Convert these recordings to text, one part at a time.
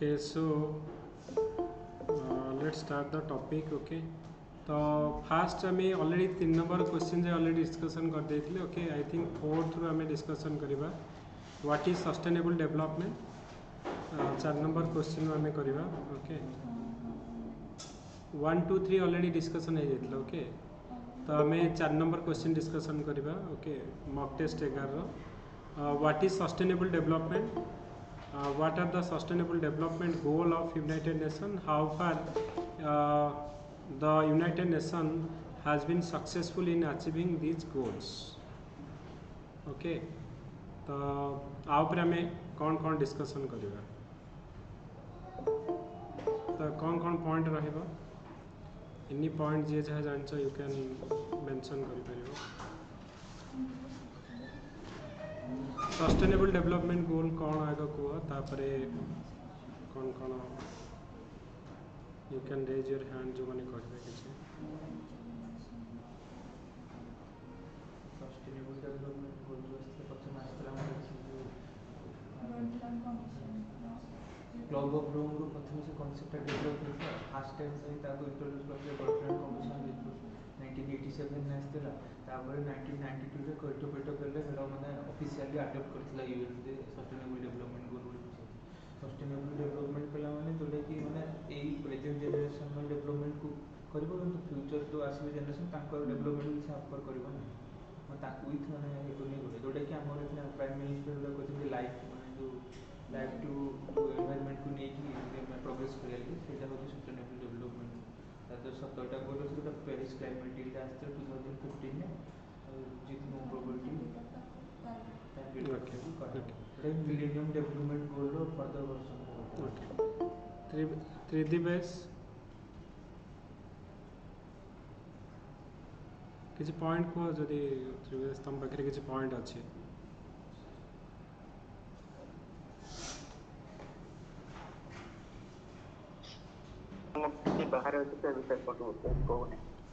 Okay, so let's start the topic. Okay, तो fast आम already 3 number question जे already discussion कर देथिले. Okay, I think fourth रु आम discussion करवा what is sustainable development. 4 number question आम करवा. ओके, 1 2 3 ऑलरेडी डिस्कसन हो जाता. ओके, तो आम 4 नंबर क्वेश्चन डिस्कसन करवा. Okay, mock test 11 what is sustainable development. What are the sustainable development goal of United Nations? How far the United Nations has been successful in achieving these goals? Okay, तो आप हमें कौन discussion करिबा. तो कौन point रहिबा. Any point जे जहाँ जानछ you can mention करि परिबो. Sustainable development गोल कौन आएगा कुआ तापरे कौन you can raise your hand जो मैंने कहबे किछि. सस्टेनेबल डेवलपमेंट गोल जो असते प्रथम आसला क्लब ऑफ रोम रो प्रथम से कांसेप्ट डेवलप होता. फर्स्ट टाइम से ताको इंट्रोड्यूस करते बर्टलैंड कमीशन 1987 में आसला. तापर 1992 रे कोइटो प्रोटोकॉल रे हेडा माने ऑफिशियली अडॉप्ट करथला यूएन दे सस्टेनेबल डेवलपमेंट गोल बोली. सस्टेनेबल डेवलपमेंट कला माने जोले कि माने एई प्रेजेंट जनरेशन में डेवलपमेंट को करबो किंतु फ्यूचर तो आसीबे जनरेशन तांकर डेवलपमेंट किछ अफर करबो नै. मैं ताकू इथ माने हेको नै बोले जोटा कि हमर इथना प्राइम मिनिस्टर लो कहते लाइफ माने जो लाइफ टू एनवायरनमेंट को नै कि प्रोग्रेस करिया कि सेटा होची सस्टेनेबल डेवलपमेंट. तातो 17टा गोल अछि तो पेरिस क्लाइमेट डील ता आस्ते 2015 में जितनो probability target millennium development goal रो फर्दर वर्जन. ओके, त्रिदी बेस किसी पॉइंट को जदि त्रिवेश तम पाखे किसी पॉइंट अच्छे.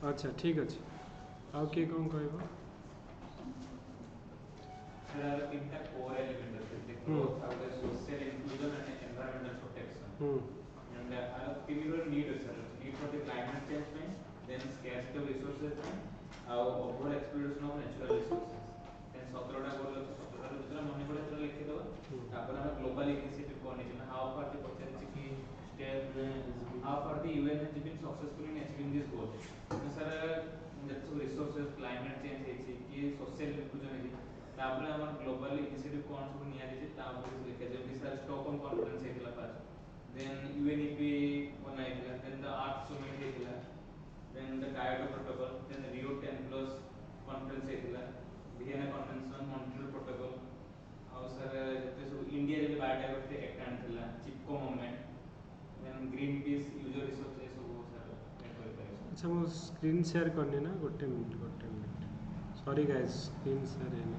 अच्छा ठीक अच्छे. आउ किए कौन कहबो. There are तीनटा कोर एलिमेंट अछि. Growth, social inclusion and environmental protection. And तीनरो नीड अछि. Need for the climate change में, देन स्कैर्सिटी ऑफ रिसोर्सेज में, और over exploration of natural resources. Then 17टा गोल अछि. 17टा रो जेतरा मने पड़े तेरा लिखि दो. तापर हम ग्लोबल इनिशिएटिव कोन अछि. हाउ फार द पॉसिबिलिटी की step how far the UN has been successful in achieving this goal. Sir जत रिसोर्सेज क्लाइमेट चेंज अछि कि सोशल इंक्लूजन अछि. तापर हम ग्लोबल इनिशिएटिव कोन सब निया जे तापर लिखे जे सर स्टॉकहोम कॉन्फ्रेंस हेतला फर्स्ट. देन यूएनईपी बनाइला. देन द अर्थ समिट हेतला. Then the Kyoto protocol. Then Rio 10+ conference हेतला. Vienna convention, Montreal protocol. और सर जते सब इंडिया रे बायोडायवर्सिटी एक्ट आनथिला Chipko movement. Then Greenpeace user resource ए सब सर कर पाए. अच्छा मो स्क्रीन शेयर करनी ना गोटे minute. Sorry guys, screen share है ना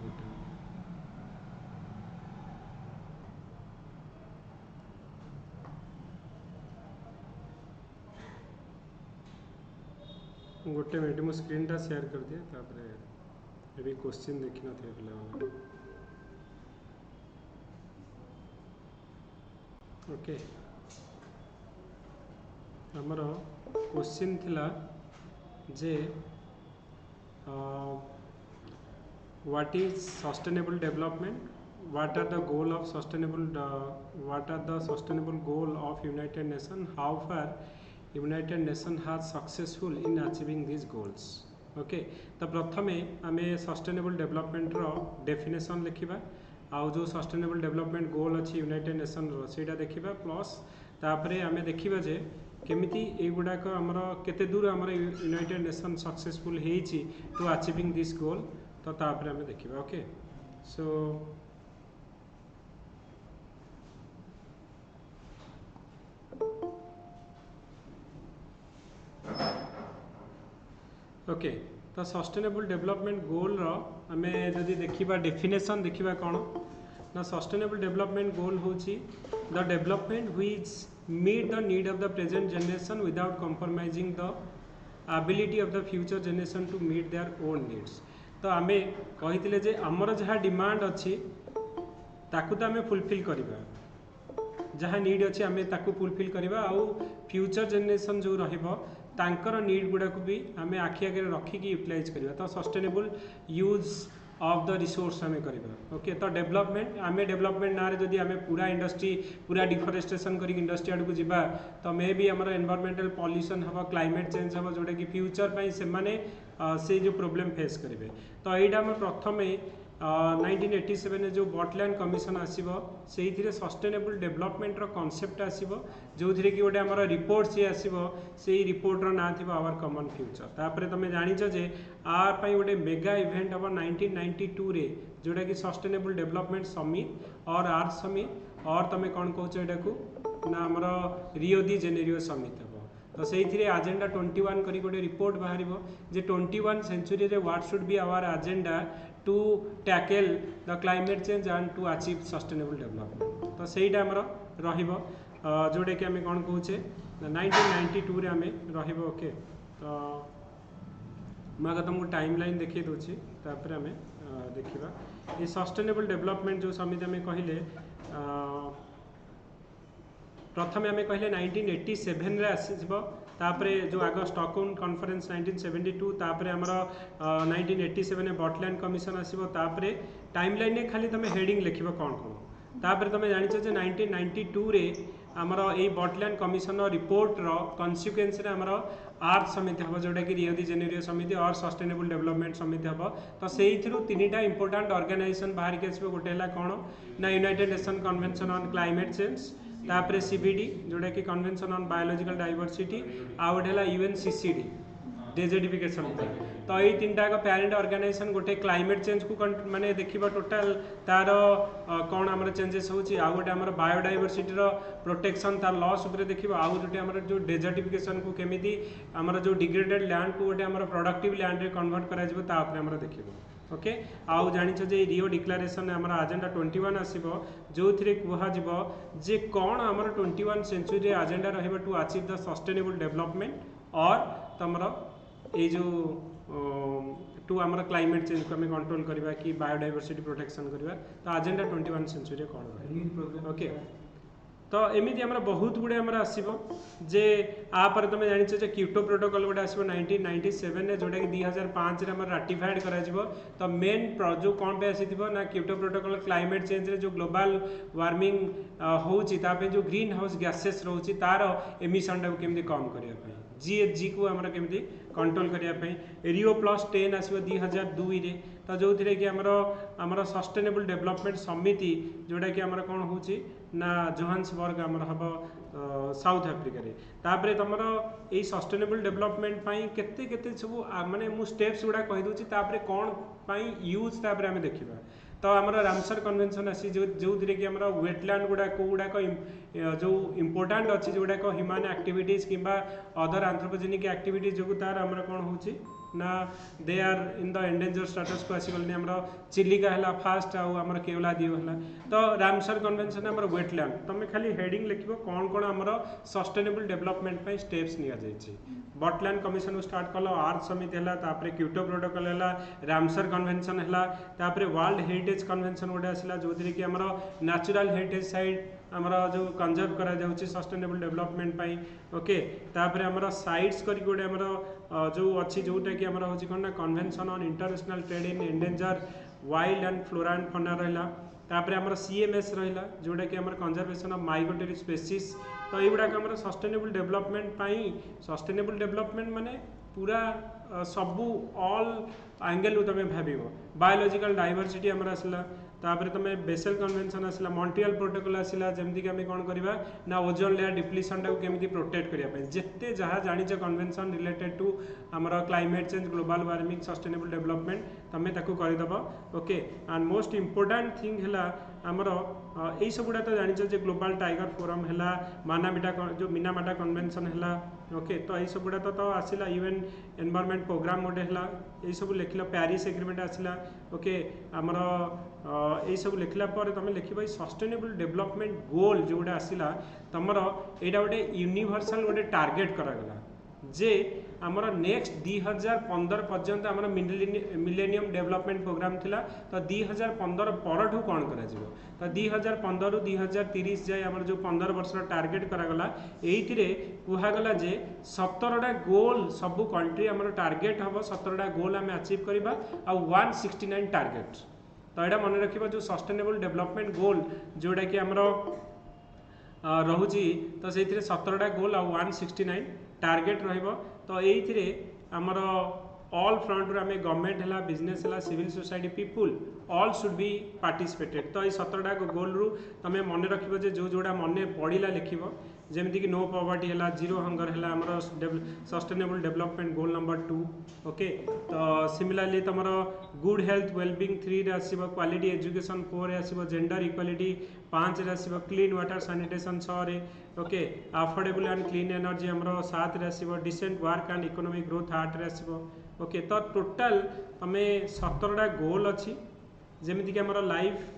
गोटे मिनट मो स्क्रीन टा शेयर कर दिए. तापरे अभी क्वेश्चन देखि न थे पिला. ओके, हमर क्वेश्चन थिला जे what is sustainable development, what are the goal of sustainable what are the sustainable goal of United Nations, how far United Nations has successful in achieving these goals. Okay, तो प्रथमे आम sustainable development रो definition लिखा. आउ जो sustainable development गोल अच्छी United nation रो सेटा देखा. Plus तापरे आम देखा जे केमिति एगुड़ाक आमर केते दूर आमर यूनाइटेड नेशन सक्सेसफुल होईची टू अचीविंग दिस गोल. तो तापरे आम देखा. ओके, सो ओके, तो सस्टेनेबल डेवलपमेंट गोल रो आमे जदि देखिबा डेफिनेशन देखिबा कोन ना. सस्टेनेबल डेवलपमेंट गोल होची the development which meet the need of the present generation without compromising the ability of the future generation to meet their own needs. तो आमे कहिथिले जे हमर जहा डिमांड अछि ताकू तो आमे फुलफिल करिबा. जहाँ नीड अच्छे आम ताकू फुलफिल करवा आउ फ्यूचर जेनरेशन जो रर नीड गुड़ा को भी आम आखि आगे रखिकी यूटिलाइज करवा तो sustainable use of the resource आम करवा ओके तो डेवलपमेंट आम डेवलपमेंट ना रे जदि आम पूरा इंडस्ट्री पूरा डिफरेस्टेशन कर इंडस्ट्री आड़ को जीवा तो मे भी आमर एनवायरमेंटल पॉल्यूशन हम क्लाइमेट चेंज हम जोटा कि फ्यूचर से माने से जो प्रॉब्लम फेस करेंगे तो यहाँ आम प्रथम 1987 जो बटलैंड कमिशन आसो से सस्टेनेबल डेवलपमेंट कॉन्सेप्ट आसो जो थी कि गोटे आम रिपोर्ट सी आसो से रिपोर्टर ना थी आवर कॉमन फ्यूचर तापर तुम जानिच जे आपाई गोटे मेगा इवेंट हम 1992 रे जोटा कि सस्टेनेबल डेवलपमेंट समिट और आर्थ समिट और तुम कौन कौच यहाँ को ना आमर रियो दी जेनेरियो समिट हम तो से एजेंडा 21 करी गोटे रिपोर्ट बाहर जे 21 सेंचुरी रे what should be our agenda to tackle the climate change and to achieve sustainable development तो सहीटा आमर जोटा कि आम कौन कहे 1992 रे आम ओके तो मुझे तुमको टाइम लाइन देखी दूसरी तापर आम देखा ये सस्टेनेबल डेवलपमेंट जो समिति आम कहले प्रथम आम कहले 1987 रे आसीबो तापरे जो आग स्टॉकहोम कॉन्फ्रेंस 1972 तापरे आमर 1987 बटलैंड कमिशन आसीबो तापरे टाइमलाइन खाली तुम हेडिंग लिखिबो कौन कौन तापरे तुम जानिछ जे 1992 रे आमर ए बटलैंड कमिशन रिपोर्ट रो कन्सिक्वेंस रे आमर आर्थ समिति हम जोटा कि रियो दी जेनेरियो समिति और सस्टेनेबल डेवलपमेंट समिति हम तो से तीनटा इंपोर्टाट ऑर्गेनाइजेशन बाहर के आसो गोटे है कौन ना United nation convention on climate change तापरे सीबीडी जोटा कि कन्वेंशन ऑन बायोलॉजिकल डाइवर्सिटी आ गोटे है यूएनसीसीडी डेजर्टिफिकेशन तो ये तीन टाक पैरेंट ऑर्गेनाइजेशन गोटे क्लाइमेट चेंज को माने देखिबा टोटल तार कौन आमर चेंजेस होची आ गोटे आमर बायोडाइवर्सिटी रो प्रोटेक्शन तार लॉस उपरे देखिबा आ गोटे आमर जो डेजर्टिफिकेशन को केमिति आमर जो डिग्रेडेड लैंड को गोटे आमर प्रोडक्टिव लैंड रे कन्वर्ट करा जिवो ता उपरे आमर देखिबो ओके आउ जानिछ जे रियो डिक्लेरेशन आमर एजेंडा 21 आसीबो जो थिरे कुहा जिवो जे कौन आमर 21 सेंचुरी रे एजेंडा रहबो to achieve the sustainable development और तमर ये जो टू आमर क्लाइमेट चेंज को आम कंट्रोल करवा कि बायोडाइवर्सिटी प्रोटेक्शन करवा तो एजेंडा 21 सेंचुरी कौन ओके तो एमती आमर बहुत गुड़े आमर आसो जे आपर तुम जानिछ जे क्योटो प्रोटोकॉल गोटे आसो 1997 रे जोटा कि 2005 रे आमर राटिफाइड करा जिवो तो मेन जो कौन पे आसी ना क्योटो प्रोटोकॉल क्लाइमेट चेंज रे जो ग्लोबल वार्मिंग होउची तापे जो ग्रीन हाउस गैसेस रोची तार एमिशन टाको केमती कम करिया जीएचजी को आमर केमती कंट्रोल करने रियो +10 आसो 2002 रे तो जो थी कि आमर सस्टेनेबल डेवलपमेंट समिति जोटा कि आमर कौन हो ना जोहान्सबर्ग आमर हम साउथ आफ्रिका रे तापरे तमर यही सस्टेनेबल डेवलपमेंट पाई केते केते सब माने मु स्टेप्स गुडा कहि दोची तापरे कौन पाई यूज तापरे आमे देखिबा तो आमर रामसर कन्वेंशन आसी जो थी कि आमर वेटलैंड गुड़ाक जो इम्पोर्टाट अच्छी जोड़ाक ह्यूमन एक्टिविटीज किंबा अदर एंथ्रोपोजेनिक एक्टिविटीज जो तार आमर कौन हो ना they are in the endanger status को आसीगले आमर चिलिका है फास्ट आमर केवलादीव है तो रामसर कन्वेंशन आमर वेटलैंड तुम खाली हेडिंग लिखो कौन कौन आमर सस्टेनेबल डेवलपमेंट स्टेप्स निया जायछि बटलैंड कमिशन स्टार्ट कल आर्थ समिति है तापर क्योटो प्रोटोकॉल है रामसर कन्वेंशन है तापर वर्ल्ड हेरिटेज कन्वेंशन गोटे आसला जो थी कि आमर नेचुरल हेरिटेज साइट आमर जो कंजर्व करा जाउछि सस्टेनेबल डेवलपमेंट पाई ओके तापर आमर साइट्स करी गोटे आमर जो अच्छी जोटा कि आमर होछि कोन ना convention on international trade in endanger wild and flora and fauna रहला तापर आमर सीएमएस रहला जोटा कि आमर कंजर्वेशन ऑफ माइग्रेटरी स्पेसीज तो ये गुड़ाक आमर सस्टेनेबल डेवलपमेंट पाई सस्टेनेबल डेवलपमेंट माने पूरा सबू ऑल एंगल तुम भाव बायोलॉजिकल डाइवर्सिटी आमर आसला तापर तुम बेसेल कन्वेंशन आसला मॉन्ट्रियल प्रोटोकॉल आसला जमती कि आम कौन करवा ना ओजोन लेयर डिप्लीशन टाको केमिति प्रोटेक्ट करने जिते जहाँ जानिच कन्वेंशन रिलेटेड टू आमर climate change global warming sustainable development तुम ताको करदेव okay and most important thing है आमर यही सब गुड़ा तो जानिच जे ग्लोबल टाइगर फोरम है मानामिटा जो मिनामाटा कन्वेंशन है ओके तो यही सब गुड़ा तो आसला यूएन एनवायरमेंट प्रोग्राम गोटे है यही सब लिखल पेरिस एग्रीमेंट आसला ओके आमर यही सब लिखला पर तुम लिख सस्टेनेबल डेवलपमेंट गोल जोटा आसला तुमर यहाँ गोटे यूनिवर्सल गोटे टार्गेट करागला जे आमर नेक्स्ट 2015 पर्यंत आमर मिलेनियम डेवलपमेंट प्रोग्राम थिला। तो 2015 परठू कौन करा जिवो तो 2015 रु 2030 जाए आमर जो 15 वर्ष टार्गेट करागला एइथिरे कुहागला जे 17टा गोल सब कंट्री आमर टार्गेट हम 17टा गोल आम अचीव करवा आ 169 टार्गेट। तो यहाँ मन रखा जो सस्टेनेबल डेवलपमेंट गोल जोड़ा कि आमर रोची तो से 17टा गोल आ 169 टार्गेट रहिबो। तो ये आमर ऑल फ्रंट रू आम गवर्नमेंट है बिजनेस है civil society people all should be participated. तो ये 17टा गोल रु तुम मन रख जो जोड़ा मन पड़ा लिख जमीक नो पॉवर्टी है जीरो हंगर है आमर sustainable development goal number 2 okay. तो सिमिलरली तुम गुड हेल्थ वेलबींग 3 रे आसीबो क्वालिटी एजुकेशन 4 रे आसीबो जेंडर इक्वालिटी 5 रे आसीबो क्लीन वाटर सैनिटेशन 6 रे okay. Affordable and clean energy आमर 7 रे आसीबो decent work and economic growth 8 रे आसीबो ओके। तो टोटाल तुम 17टा गोल अच्छी जमीक आमर life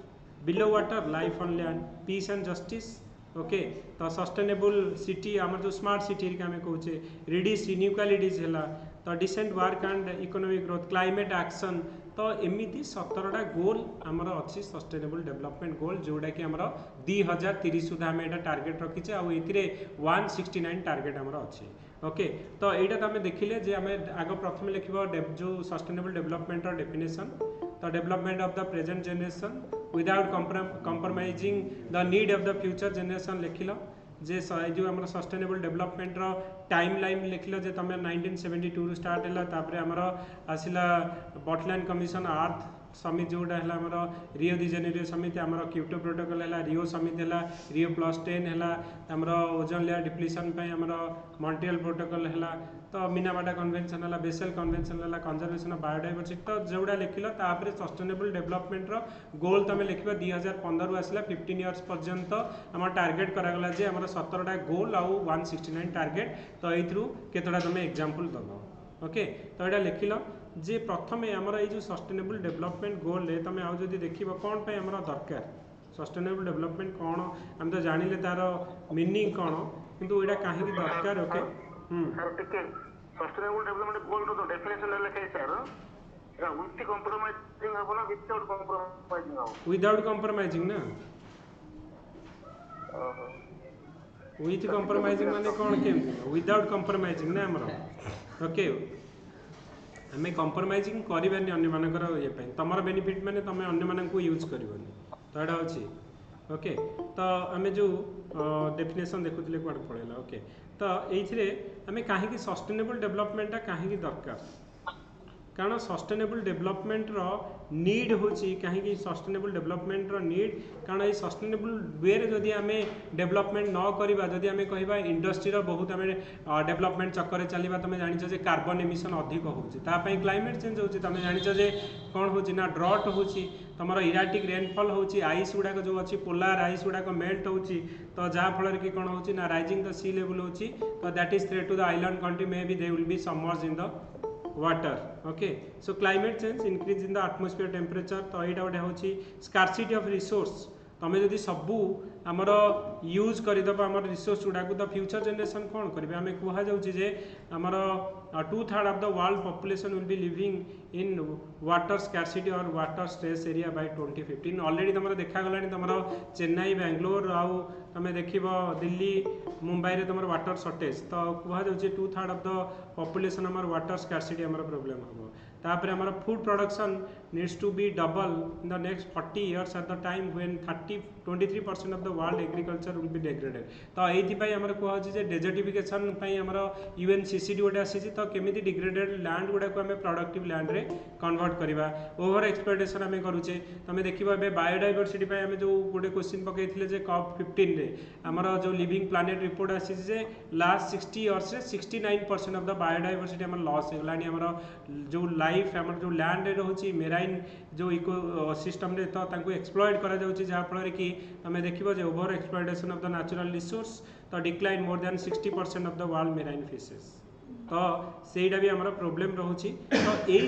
below water life on land peace and justice okay. तो सस्टेनेबल सिटी आमर जो स्मार्ट सिटी आम कहे रिड्यूस इनइक्वालिटीज है तो decent work and economic growth climate action. तो एमती 17टा गोल आमर अच्छी सस्टेनेबल डेवलपमेंट गोल जोड़ा कि आमर 2030 सुधा आम यहाँ टार्गेट रखीचे आउ ये 169 टार्गेट आमर अच्छी ओके। तो यहाँ तो आम देखिले जे आम आग प्रथम लिख जो सस्टेनेबल डेवलपमेंट डेफिनेशन तो development of the present generation without compromising the need of the future generation लिखिल जे जो आम सस्टेनेबल डेवलपमेंट टाइम लाइन लिखिल जे तुम 1972 स्टार्ट है तापर आमर आसला बटलैंड कमिशन अर्थ समिट जोड़ा है आमर रियो दी जेनेरियो समिट आमर क्योटो प्रोटोकॉल है रियो समिट है रियो +10 है आमर ओजोन लेयर डिप्लीशन आमर मॉन्ट्रियल प्रोटोकॉल है तो मिनामाटा कन्वेंशन है बेसेल कन्वेंशन है कंजर्वेशन ऑफ बायोडाइवर्सिटी। तो जोड़ा लिखिल तापर सस्टेनेबल डेवलपमेंट गोल तुम लिख 2015 आसला 15 इयर्स पर्यंत आम टार्गेट करागला जे आमर 17टा गोल आउ 169 टार्गेट। तो ये केतटा तुम एग्जांपल दब ओके। तो यहाँ लिखिल जे प्रथम आमर ये सस्टेनेबल डेवलपमेंट गोल है तुम आज देख कौन पे आमर दरकार सस्टेनेबल डेवलपमेंट कौन आम तो जानिले तार मीनिंग कौन किंतु एटा कहीं दरकार ओके। सस्टेनेबल डेवलपमेंट गोल रो डेफिनेशन लेखे सर एटा विथ कंप्रोमाइजिंग हो ना विदाउट कंप्रोमाइजिंग हो विदाउट कंप्रोमाइजिंग ना विथ कंप्रोमाइजिंग माने कौन केमती विदाउट कंप्रोमाइजिंग ना आमर ओके। आम कंप्रोमाइजिंग करवानी अन्य मानकर ये तुम बेनिफिट माने तुम अन्य मानक यूज करनी तो यहाँ अच्छी ओके। तो आम जो डेफिनेशन देखुले कौन पड़ेगा ओके। तो ये आम कहीं सस्टेनेबल डेवलपमेंट कहीं दरकार कारण सस्टेनेबल डेवलपमेंट नीड होची कहीं सस्टेनेबल डेवलपमेंट नीड कारण ये सस्टेनेबल वे जदि आम डेवलपमेंट न करवा जदि आम कह इंडस्ट्री बहुत आम डेवलपमेंट चक्कर चलवा तुम जान कार्बन एमिशन अधिक होपाई क्लाइमेट चेंज होती तुम जान कौन हो ड्रट हो तुम इराटिक रेनफॉल होची आइस गुड़ाक जो अच्छी पोलार आइस गुड़ाक मेल्ट होची तो जहाँफल कि कौन हो राइजिंग द सी लेवल होची तो that is threat to the island country may be they will be submerged in the water okay। so climate change increase in the atmosphere temperature तो यहाँ गोटे हूँ scarcity of resource तुम जदि सबू आमर यूज करदेव आम रिसोर्स गुड़ाक तो फ्यूचर जनरेशन कौन करेंगे आम कहुचे आमर 2/3 of the world population will be living in water scarcity और water stress area by 2015 already तुम देखागला तुम चेन्नई बेंगलोर आउ तुम देख दिल्ली मुंबई रे तुम वाटर शॉर्टेज तो कहुचे 2/3 ऑफ द पॉपुलेशन आमर वाटर स्कार्सिटी आमर प्रोब्लेम हम तापर आमर food production needs to be double in the next 40 years at the time when 23% of the world agriculture will be degraded. तो ये आमर कहुचे डेजर्टिफिकेशन आमर UNCCD गोटे आसी तो केमी डिग्रेडेड लैंड गुड़ा को आम प्रोडक्टिव लैंड रे कन्वर्ट करवा ओवर एक्सप्लॉयटेशन आम करुचे तुम देखिए बायोडाइवर्सिटी आम जो गोटे क्वेश्चन पकड़े COP15 रे आमर जो लिविंग प्लानेट रिपोर्ट आसी लास्ट 60 years रे 69% ऑफ द बायोडाइवर्सिटी आम लॉस होगा आमर जो लाइफ आम जो लैंड रोचे मेराइन जो इको सिस्टम रे तो एक्सप्लॉयट करा जाउची जहाँफल कि तुम देखिए over exploitation of the natural resource तो decline more than 60% of the world marine fishes तो सेटा भी आमर प्रोब्लेम रोचे। तो ये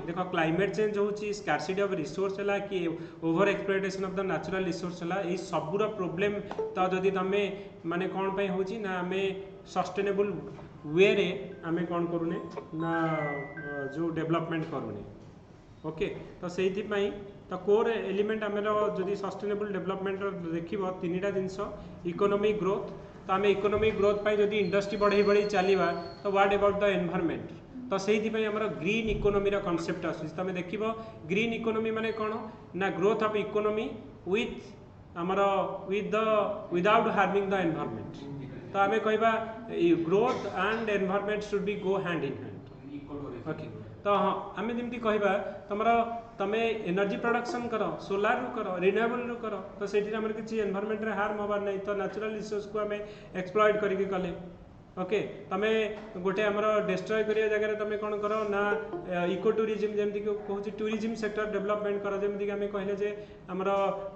देख क्लाइमेट चेंज होची स्कार्सिटी ऑफ रिसोर्स है कि over exploitation of the natural resource है ये सबूर प्रोब्लेम तो जदि तुम माने कौन पे होची ना आम सस्टेनेबल वे रे आमे कौन करूने ना जो डेवलपमेंट करूने ओके तो से तो कोर एलिमेंट आम जदि सस्टेनेबल डेवलपमेंट देखिए तीन जिनस इकोनॉमिक ग्रोथ तो आम इकोनॉमिक ग्रोथ पर जदि इंडस्ट्री बढ़ई बढ़ई चलवा तो व्हाट अबाउट द एनवायरनमेंट तो से आमर ग्रीन इकोनॉमी कॉन्सेप्ट आस देख ग्रीन इकोनॉमी माने कौन ना ग्रोथ ऑफ इकोनॉमी विथ आमर विदाउट हार्मिंग द एनवायरनमेंट तो आम कहवा growth and environment should be go hand in hand okay तो हाँ आम जमी कहवा तुम तमें एनर्जी प्रोडक्शन कर सोलार रू कर रिन्यूएबल रू कर तो से किसी एनवायरनमेंट रे हार्म हबार नहीं तो नेचुरल रिसोर्स को आम एक्सप्लॉइट करके कले ओके तमें गोटे आमर डिस्ट्रॉय करिया जगह तुम कौन कर ना इको टूरिज्म जमी कहूँ टूरिज्म सेक्टर डेवलपमेंट कर जमीक आम कहले जे आमर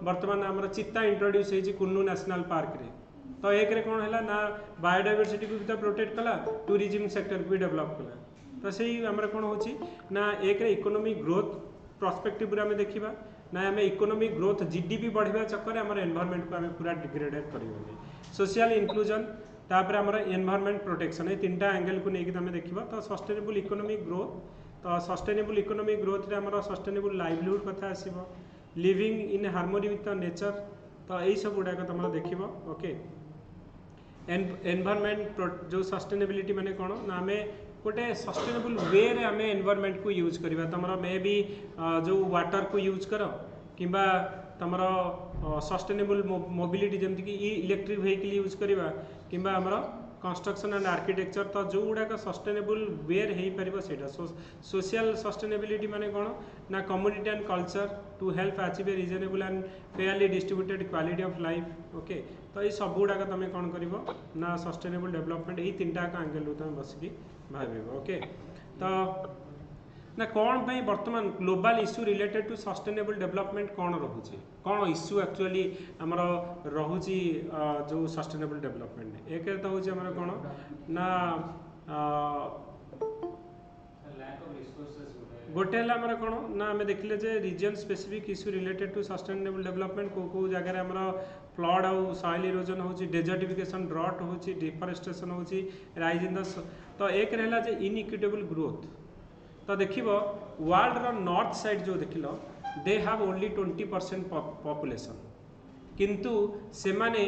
बर्तमान आमर चित्ता इंट्रोड्यूस होती कुल्लू नेशनल पार्क रे तो एक रे कौन है ना बायोडाइवर्सिटी को भी तो प्रोटेक्ट कला टूरिज्म सेक्टर को भी डेवलप कला तो से आमर कौन हो ना एक रे इकोनॉमिक ग्रोथ पर्सपेक्टिव आम देखा ना आम इकोनॉमिक ग्रोथ जीडीपी बढ़िया चक्कर आम एनवायरनमेंट को आम पूरा डिग्रेडेड करें सोशल इनक्लूजन तापर आमर एनवायरनमेंट प्रोटेक्शन ये तीन एंगल को लेकिन आम देखा तो सस्टेनेबल इकोनॉमिक ग्रोथ तो सस्टेनेबल इकोनॉमिक ग्रोथ रे आमर सस्टेनेबल लाइवलीहुड कथा आसीबो living in harmony with the nature तो यही सब गुड़ाक तुम देख ओके एनवायरनमेंट जो सस्टेनेबिलिटी माने कौन ना आम गोटे सस्टेनेबल वे रे आम एनवायरनमेंट को यूज करवा तुम मे बी जो वाटर को यूज कर कि तुम सस्टेनेबल मोबिलिटी जमीक इलेक्ट्रिक व्हीकल यूज करवा कि कंस्ट्रक्शन एंड आर्किटेक्चर तो जो गुड़ाक सस्टेनेबल वे हो पार से सोशल सस्टेनेबिलिटी माने कौन ना community and culture to help achieve a reasonable and fairly distributed quality of life okay तो ये सब गुड़ाक तुम कौन कर ना सस्टेनेबल डेवलपमेंट ये तीन एंगल तुम बसिकी भाव ओके तो ना कौन पे बर्तमान global issue related to sustainable development कौन रोचे कौन इश्यू एक्चुअली आमर रोचे जो सस्टेनेबल डेवलपमेंट एक तो हूँ आमर कौन ना गोटे है कौन ना आम देखले जे region specific issue related to sustainable development को जगह आमर फ्लड आउ सॉइल इरोजन होची डेजर्टिफिकेशन ड्रॉट होची डिफॉरेस्टेशन होची राइज इन द तो एक रहला जे इनइक्विटेबल ग्रोथ तो देख वर्ल्ड रो नॉर्थ साइड जो देख दे हैव ओनली 20% पॉपुलेशन किंतु से माने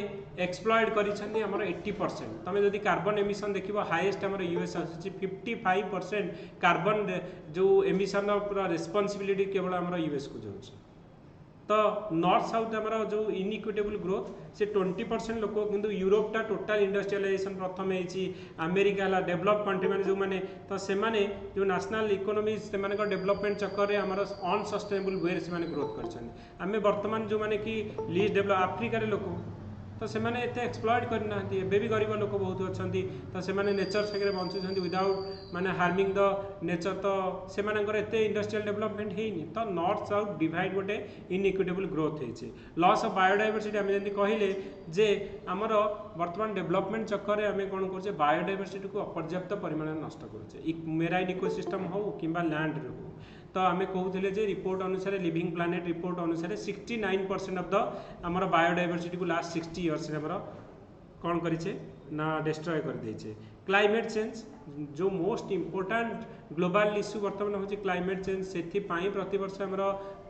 एक्सप्लॉइड करिसेंती हमर 80% तमे जदि कार्बन एमिशन देखिबो हाईएस्ट हमर यूएस आसी 55% कार्बन जो एमिशन पूरा रिस्पांसिबिलिटी केवल हमर यूएस को जाउछि तो नॉर्थ साउथ आमर जो इनइक्विटेबल ग्रोथ से 20% लोक किंतु यूरोपटा टोटाल इंडस्ट्रियलाइजेशन प्रथम होती अमेरिका है डेवलप कंट्री मैंने जो मैंने तो से जो नेशनल इकोनॉमी से डेवलपमेंट चक्कर में आमर अनसस्टेनेबल वे से ग्रोथ कर बर्तमान जो मैंने कि लीज डेवलप आफ्रिकार लोक तो से एक्सप्लॉइट करना भी गरीब लोक बहुत अच्छा तो से नेचर सागर बंचुंट विदाउट माने हार्मिंग द नेचर तो से इंडस्ट्रियल डेवलपमेंट होनी तो नॉर्थ साउथ डिवाइड गोटे इनइक्विटेबल ग्रोथ होती लॉस ऑफ बायोडाइवर्सिटी आम जमी कहले जे आमर बर्तमान डेवलपमेंट चक्कर में आम कौन कर बायोडाइवर्सिटी को अपर्याप्त परिमाण नष्ट करुचे मेराइन इकोसिस्टम हो कि लैंड रे हो तो आम कहते जे रिपोर्ट अनुसार लिविंग प्लानेट रिपोर्ट अनुसार 69% ऑफ द आमर बायोडाइवर्सिटी को लास्ट 60 इयर्स आमर कौन करें ना डिस्ट्रॉय कर देचे क्लाइमेट चेंज जो मोस्ट इम्पोर्टाट ग्लोबल इश्यू बर्तमान हूँ क्लाइमेट चेंज से प्रति वर्ष आमर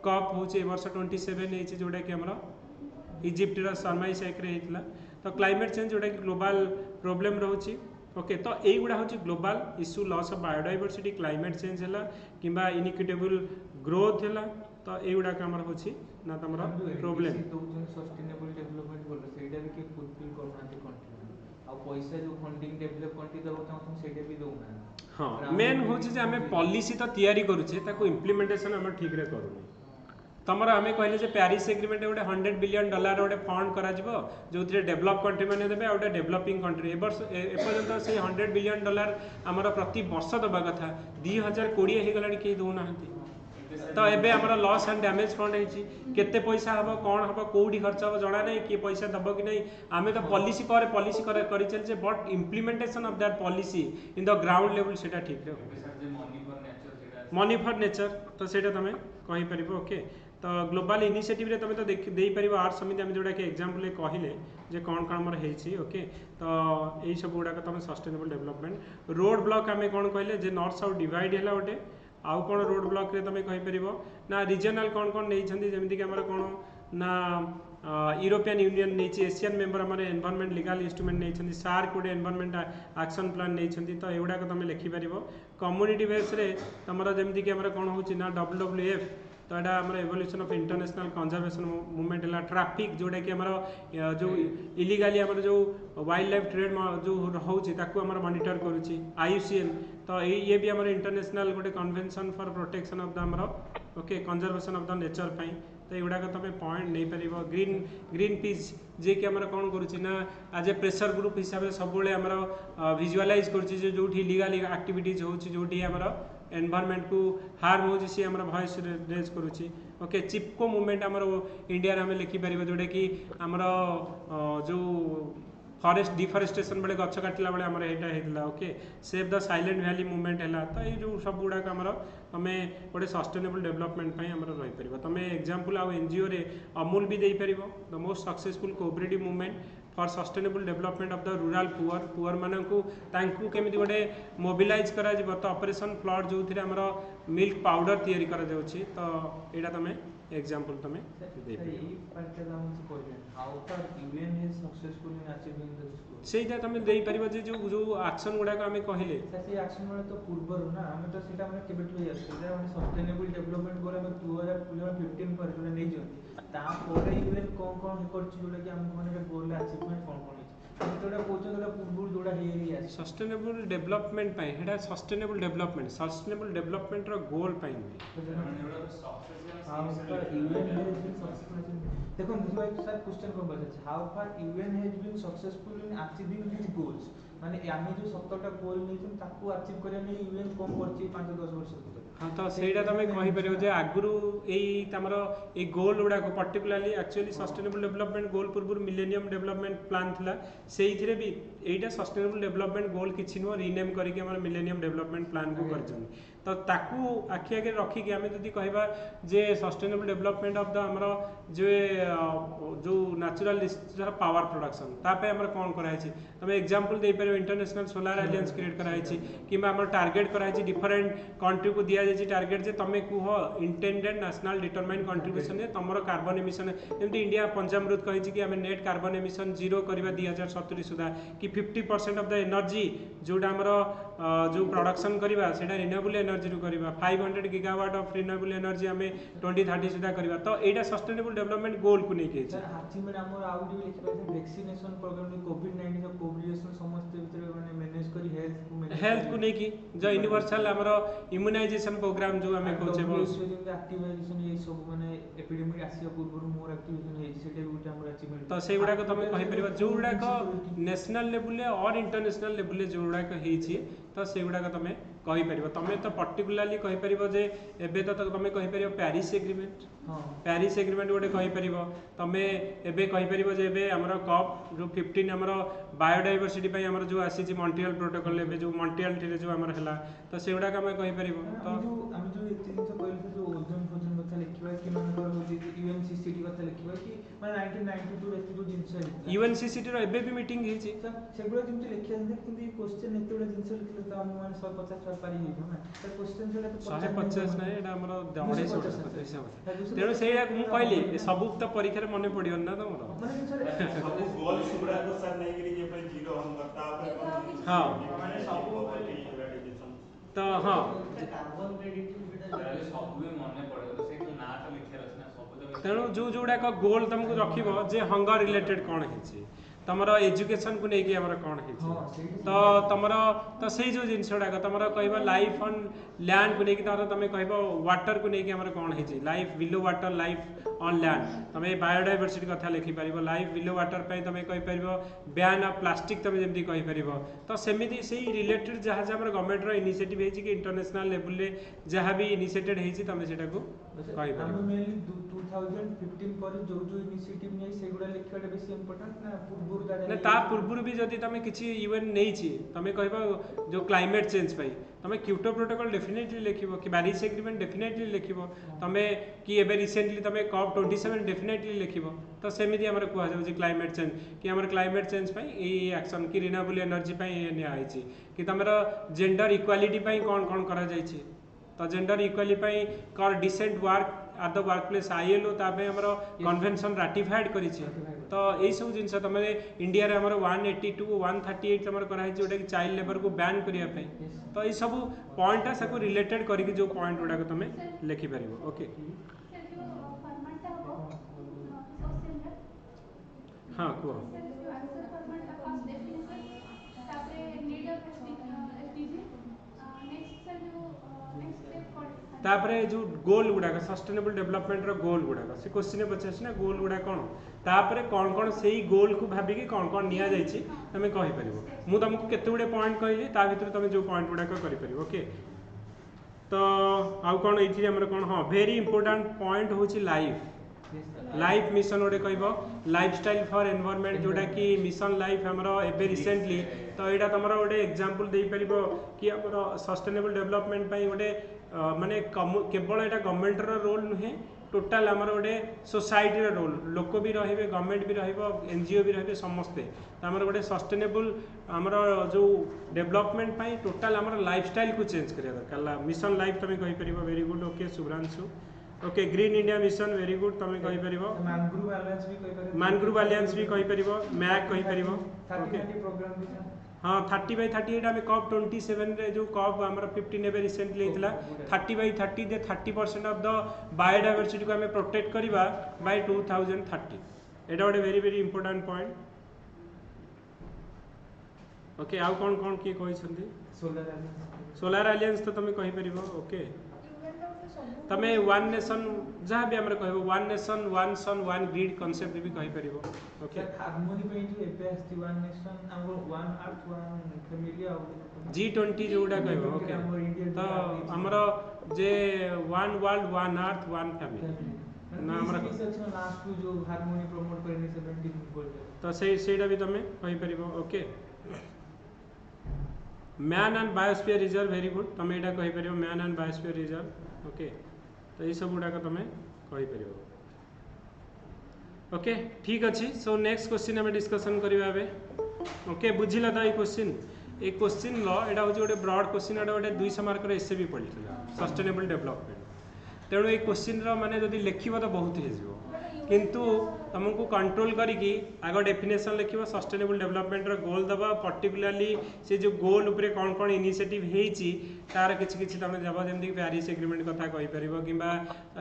कप हूँ वर्ष 27 जोटा कि आमर इजिप्टर शर्मा साइक्रे होता तो क्लाइमेट चेंज जोटा कि ग्लोबल प्रोब्लेम रोचे ओके तो यही गुड़ा हूँ global issue loss of biodiversity climate change है कि इनइक्विटेबल ग्रोथ है तो युवा आमर हूँ ना तुम प्रोब्लेम सस्टेनेबल डेवलपमेंट बोलो सेटा भी के फुलफिल करनांती कंट्री आ पैसा जो फंडिंग डेवलप कंट्री दबो चाहतो सेटा भी दउना हां मेन हूँ जे आम पॉलिसी तो तैयारी करूचे ताको इम्प्लीमेंटेशन आम ठीक रे करूनी तमर आम कहले जे पेरिस एग्रीमेंट गोटे $100 बिलियन गोटे फंड करा जो डेवलप कंट्री मैंने देवे गोटे डेवलपिंग कंट्री एपर्यंत से $100 बिलियन आमर प्रति वर्ष दबा कथा 2020 हो गला किए दौना तो एबे आमर लॉस एंड डैमेज फंड होती केते पैसा हम कौन हम कौटी खर्च हम जना नहीं किए पैसा दब कि नहीं आम तो पॉलिसी पर पॉलिसी कर चलचे but implementation of that policy in the ground level सेटा ठीक रे मनी फॉर नेचर तो सेटा तुम कहि परिबो ओके तो ग्लोबल इनिशिएटिव रे तुम तो दे पार आर्ट समिति आम जोटा कि एग्जांपल कहले जे कौन कौन मोर होती ओके तो यही सब गुड़ाक तुम सस्टेनेबल डेवलपमेंट रोड ब्लॉक आम कौन कहले जे नॉर्थ साउथ डिवाइड है गोटे आउ कौन रोड ब्लॉक रे तुम कहीपर ना रिजनल कौन कौन नहीं जमीक कौन ना यूरोपियन यूनियन नहीं एशियन मेंबर आम एनवायरनमेंट लीगल इंस्ट्रूमेंट नहीं सार्क गोटे एनवायरनमेंट एक्शन प्लान नहीं तो युवाक तुम लिखिपर कम्युनिटी बेस तुम जमीक कौन हो WWF तो यहाँ आम evolution of international conservation movement है ट्रैफिक जोटा कि जो इलीगली आम जो वाइल्ड लाइफ ट्रेड जो होमर मॉनिटर करुच्ची IUCN तो ये भी आम इंटरनेशनल गोटे convention for protection of the आमर okay conservation of the nature पाई तो युवाक तुम पॉइंट नहीं पार ग्रीन पीस जी कि आम कौन करुच्ची आज ए प्रेशर ग्रुप हिसाब से सब आमर विजुअलाइज करुच्ची जो इलीगल एक्टिविटीज होती आमर एनवायरनमेंट को हार्म हो सी आम वॉइस रेज करुच्ची ओके चिपको मूवमेंट आमर इंडिया आम लिखिपर जोटा कि आमर जो फॉरेस्ट डिफॉरेस्टेशन बेले गछ काटिला बेले आमर एटा हेतला okay save the Silent Valley movement है तो ये जो सब गुड़ाक आमर तुम गोटे सस्टेनेबल डेवलपमेंट आमर रही तुम एग्जांपल आउ NGO रे अमूल भी दे पार the most successful cooperative movement for sustainable development of the rural poor मानू केमी गोटे मोबिलाइज करा तो ऑपरेशन फ्लड जो थी आमर मिल्क पाउडर तैयारी करा जाउछि तो एटा तुम एग्जांपल तुम ସେଇଟା ତମେ ଦେଇପାରିବ ଯେ ଯୋଉ ଆକ୍ସନ ଗୁଡାକ ଆମେ କହିଲେ ସେ ଆକ୍ସନ ଗୁଡା ତ ପୂର୍ବରୁ ନା ଆମେ ତ ସେଟା ମାନେ କେବେଠୁ ହେଇ ଆସୁଛି ସେଟା ମାନେ ସଷ୍ଟେନେବଲ ଡେଭଲପମେଣ୍ଟ ଗୋଲ ଆମେ 2015 ପରେ ଯୋଉଟା ନେଇଛନ୍ତି ତାପରେ ୟୁଏନ କଣ କରିଛି ଯୋଉଟା କି ଆମକୁ ମାନେ ଗୋଲ ଆଚିଭମେଣ୍ଟ କଣ ହେଇଛି जोड़ा कोचो जोड़ा पूर्व जोड़ा हेरी आसी सस्टेनेबल डेवलपमेंट पाई हेडा सस्टेनेबल डेवलपमेंट रो गोल पाई देखो सर क्वेश्चन कौन बचा how far UN has been successful in achieving this goals माने आमे जो 17टा गोल नेछन ताकू अचीव करिया नै यूएन कोन करछि 5-10 वर्ष भीतर हाँ तो ସେଇଟା ତମେ କହିପାରିବ ଯେ ଆଗରୁ ଏଇ ତମର ଏଇ ଗୋଲ୍ ଗୁଡ଼ାକ पर्टिकुलरली एक्चुअली सस्टेनेबल डेवलपमेंट गोल पूर्व मिलेनियम डेवलपमेंट प्लान थिला ସେଇଥିରେ भी एटा सस्टेनेबल डेवलपमेंट गोल किछि नो रीनेम करके हमर मिलेनियम डेवलपमेंट प्लान को करछन तो ताकू आखि आगे रखी के हमें जदी कहबा जे सस्टेनेबल डेवलपमेंट ऑफ द हमर जो नेचुरल रिसोर्स पावर प्रोडक्शन तापे हमर कोन कराय छि तमे एग्जांपल दे परबो इंटरनेशनल सोलर एलायंस क्रिएट कराय छि किबा हमर टारगेट कराय छि डिफरेंट कंट्री को दिया जाय छि टारगेट जे तमे कुह इंटेंडेड नेशनल डिटरमाइन कंट्रीब्यूशन जे तमरो कार्बन एमिशन जेमति इंडिया पंचामृत कहि छि कि हमें नेट कार्बन एमिशन जीरो करबा 2070 सुधा कि 50% ऑफ द एनर्जी जोडा हमर जो प्रोडक्शन करबा सेटा रिन्यूएबल एनर्जी रु करबा 500 गीगावाट ऑफ रिन्यूएबल एनर्जी हमें 2030 सुधा करबा तो एटा सस्टेनेबल डेवलपमेंट गोल को नै के छै अचीवमेंट हमर आउट भी लिखबा छै वैक्सीनेशन प्रोग्राम कोविड 19 का कोविडेशन समस्त भीतर माने मैनेज करी हेल्थ को नै की जो यूनिवर्सल हमर इम्यूनाइजेशन प्रोग्राम जो हमें कहै छै एक्टिवेशन ये सब माने एपिडेमिक आसिया पूर्व मोर एक्टिवेशन हे सेटा भी उठा हमर अचीवमेंट तो से गुडा को तमे कहि परिबा जो गुडा को नेशनल लेवल और इंटरनेशनल लेवल जो गुडा को हे छी तो से गुडा को तमे कहि परिबा तमे तो पर्टिकुलरली कहि परिबा जे एबे तो तमे कहि परिबा पेरिस एग्रीमेंट हां पेरिस एग्रीमेंट गोटे कहि परिबा तमे एबे कहि परिबा जे एबे हमर कप जो 15 हमर बायोडायवर्सिटी पई हमर जो आसी छी मॉन्ट्रियल प्रोटोकॉल एबे जो मॉन्ट्रियल थे जो हमर हला तो से गुडा को हम कहि परिबा तो हम जो एते दिन से कहले जो ओजोन फोजन कथा लिखिबा कि मानकर होजी यूएनसीसीटी कथा लिखिबा कि माने 1992 रे जो जिंस यूएनसीसीटी रो एबे भी मीटिंग हे छी सेगुडा जिंस लिखिया किंतु ये क्वेश्चन एते बडा जिंस लिखले तो हम माने 150 पारी हे ना तो क्वेश्चन सेला तो 150 नै एटा हमर 250 हिसाब तेरो सेया मु कहली सब तो परीक्षा रे मने पडियो ना तमरो माने सर सब गोल सुबड़ा को सर नै गिरी जे पर जीरो हम करता पे हां माने सब तो हां कार्बन क्रेडिट सब भी मने पड़े तो से ना तो लिखे रचना सब तेणु जो जोड़ा का गोल तुमको रखिबो जे हंगर रिलेटेड कोन हेछि तमरो एजुकेशन को नेकी हमर कोन हेछि तो तमरो तो सेही जो जिंसडा का तमरो कहबा लाइफ ऑन लैंड को नेकी तमे कहबो वाटर को नेकी हमर कोन हेछि life below water life on land तमे बायोडायवर्सिटी कथा लिखि परिबो लाइफ बिलो वाटर पय तमे कहि परिबो बैन ऑफ प्लास्टिक तमे जेमति कहि परिबो तो सेमिति सेही रिलेटेड जहा जे हमर गवर्नमेंट रो इनिशिएटिव हेछि कि इंटरनेशनल लेवल ले जहा भी इनिशिएटेड हेछि तमे सेटा को कहि परिबो हम मेनली 2015 पर जो जो इनिशिएटिव नै सेगुडा लिखिबाटा बेसी इंपोर्टेंट ना पूर्वरु दादा ना ता पूर्वरु भी जदि तमे किछि यूएन नै छी तमे कहबा जो क्लाइमेट चेंज पई तमे क्योटो प्रोटोकॉल डेफिनेटली लिखिबो कि पेरिस एग्रीमेंट डेफिनेटली लिखिबो तमे कि एबे रिसेंटली तमे कॉप 27 डेफिनेटली लिखिबो तो सेमिति हमर कुआ जाउ क्लाइमेट चेंज कि हमर क्लाइमेट चेंज पई ए एक्शन कि रिन्यूएबल एनर्जी पई ए निया आइछि कि तमर जेंडर इक्वालिटी पई कोन करा जाइछि तो जेंडर इक्वालिटी पई कर decent work at the workplace ILO तापे हमरो कन्वेंशन रैटिफाइड करी छी तो एई सब जिंस तमे इंडिया रे हमरो 182 138 हमरो करा छै ओटा कि चाइल्ड लेबर को बैन करिया पे तो एई सब पॉइंट साको रिलेटेड करी कि जो पॉइंट ओडा को तमे लिखि परिबो ओके हां को तापरे जो गोल गुडा सस्टेनेबल डेवलपमेंट रो गोल गुडा से क्वेश्चन पचास ना गोल गुडा कोन तापरे कोन कोन सेही गोल को भाबी कि कोन कोन निया जाई छी तमे कहि परिबो मु तुमको केते गुडे पॉइंट कहली ता भीतर तमे जो पॉइंट गुडा करि परिबो ओके तो आउ कोन एथि हमर कोन हां वेरी इंपोर्टेंट पॉइंट होची लाइफ मिशन ओडे कहबो लाइफस्टाइल फॉर एनवायरनमेंट जोडा कि मिशन लाइफ हमरो एबे रिसेंटली तो एडा तमरो ओडे एग्जांपल देई परिबो कि हमरो सस्टेनेबल डेवलपमेंट पई ओडे माने केवल एटा गवर्नमेंट रो रोल नुहे टोटल हमर गोटे सोसाइटी रो रोल लोक भी रहिबे गवर्नमेंट भी रहिबो एनजीओ भी रहिबे समस्ते हमर गोटे सस्टेनेबल हमर जो डेवलपमेंट पई टोटल हमर लाइफस्टाइल को चेंज करिया दरकार मिशन लाइफ तमे कहि परिबो very good okay Shubhranshu okay green India mission very good तमे कहि परिबो मैनग्रोव अलायंस भी कहि परिबो मैक कहि परिबो ओके प्रोग्राम भी हाँ 30/38 आम कप 27 रे जो कप आम 15 एवं रिसेंटली होता 30/30 दे 30% ऑफ द बायोडायवर्सिटी को आम प्रोटेक्ट करवा बाय 2030 एटा गोटे very very important point okay आउ कौन कौन किए कहते सोलार अलायंस तो तुम कहीपर ओके तमे वन नेशन जहाँ भी आम कह one nation one sun one grid concept भी कहीपर ओके हार्मोनी पे जो एपे आस्ती वन नेशन हमर वन अर्थ वन फैमिली आ G20 जोडा कहबो ओके तो हमर जे one world one earth one family ना हमर लास्ट जो हार्मोनी प्रमोट करने 17 गोल तो सेटा भी तमे कहि परिबो okay man and biosphere reserve very good तमे एटा कहि परिबो man and biosphere reserve okay तो ये सब गुडा तमे कहि परिबो ओके ठीक अच्छी सो नेक्स्ट क्वेश्चन आम डिस्कसन करवा ओके बुझिला तो ये क्वेश्चन लो एटा हूँ गोटे ब्रॉड क्वेश्चन एटा गोटे 200 मार्क एसए भी पढ़ी सस्टेनेबल डेवलपमेंट तेणु ये क्वेश्चन माने जदि लिखिबो तो बहुत हो किंतु तुमको कंट्रोल करिकी आग डेफिनेशन लिखिबो सस्टेनेबल डेवलपमेंट रो गोल दबा पर्टिकुलरली से जो गोल उपरे कौन कौन इनिशिएटिव हेची तार किछि किछि तमे जब जेमति पेरिस एग्रीमेंट कथा कहि परिबो किबा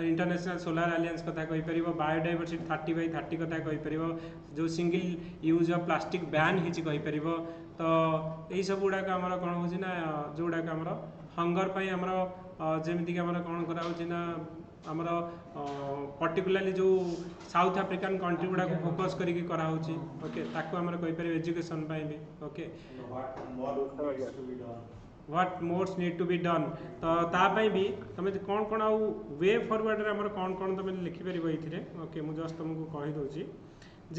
इंटरनेशनल सोलार अलायंस कथा कहि परिबो बायोडायवर्सिटी 30/30 कथा कहि परिबो जो single use of plastic ban हेची कहि परिबो तो यही सब गुड़ाक आमर कौन हो जो गुड़ाक आमर हंगर पाई आमर जेमितिक आमर कौन करा ना आमर पर्टिकुलरली जो साउथ अफ्रिकान कंट्री गुड़ा को फोकस करके करा होची ओके ताको आमर कहि परिबे एजुकेशन पाई भी okay what more's need to be done तो ता पाई भी तमे कौन कौन आउ वे फॉरवर्ड रे आमर कौन कौन तमे लिखि परिबो इथिरे ओके मु जस्ट तुमको कहि दोची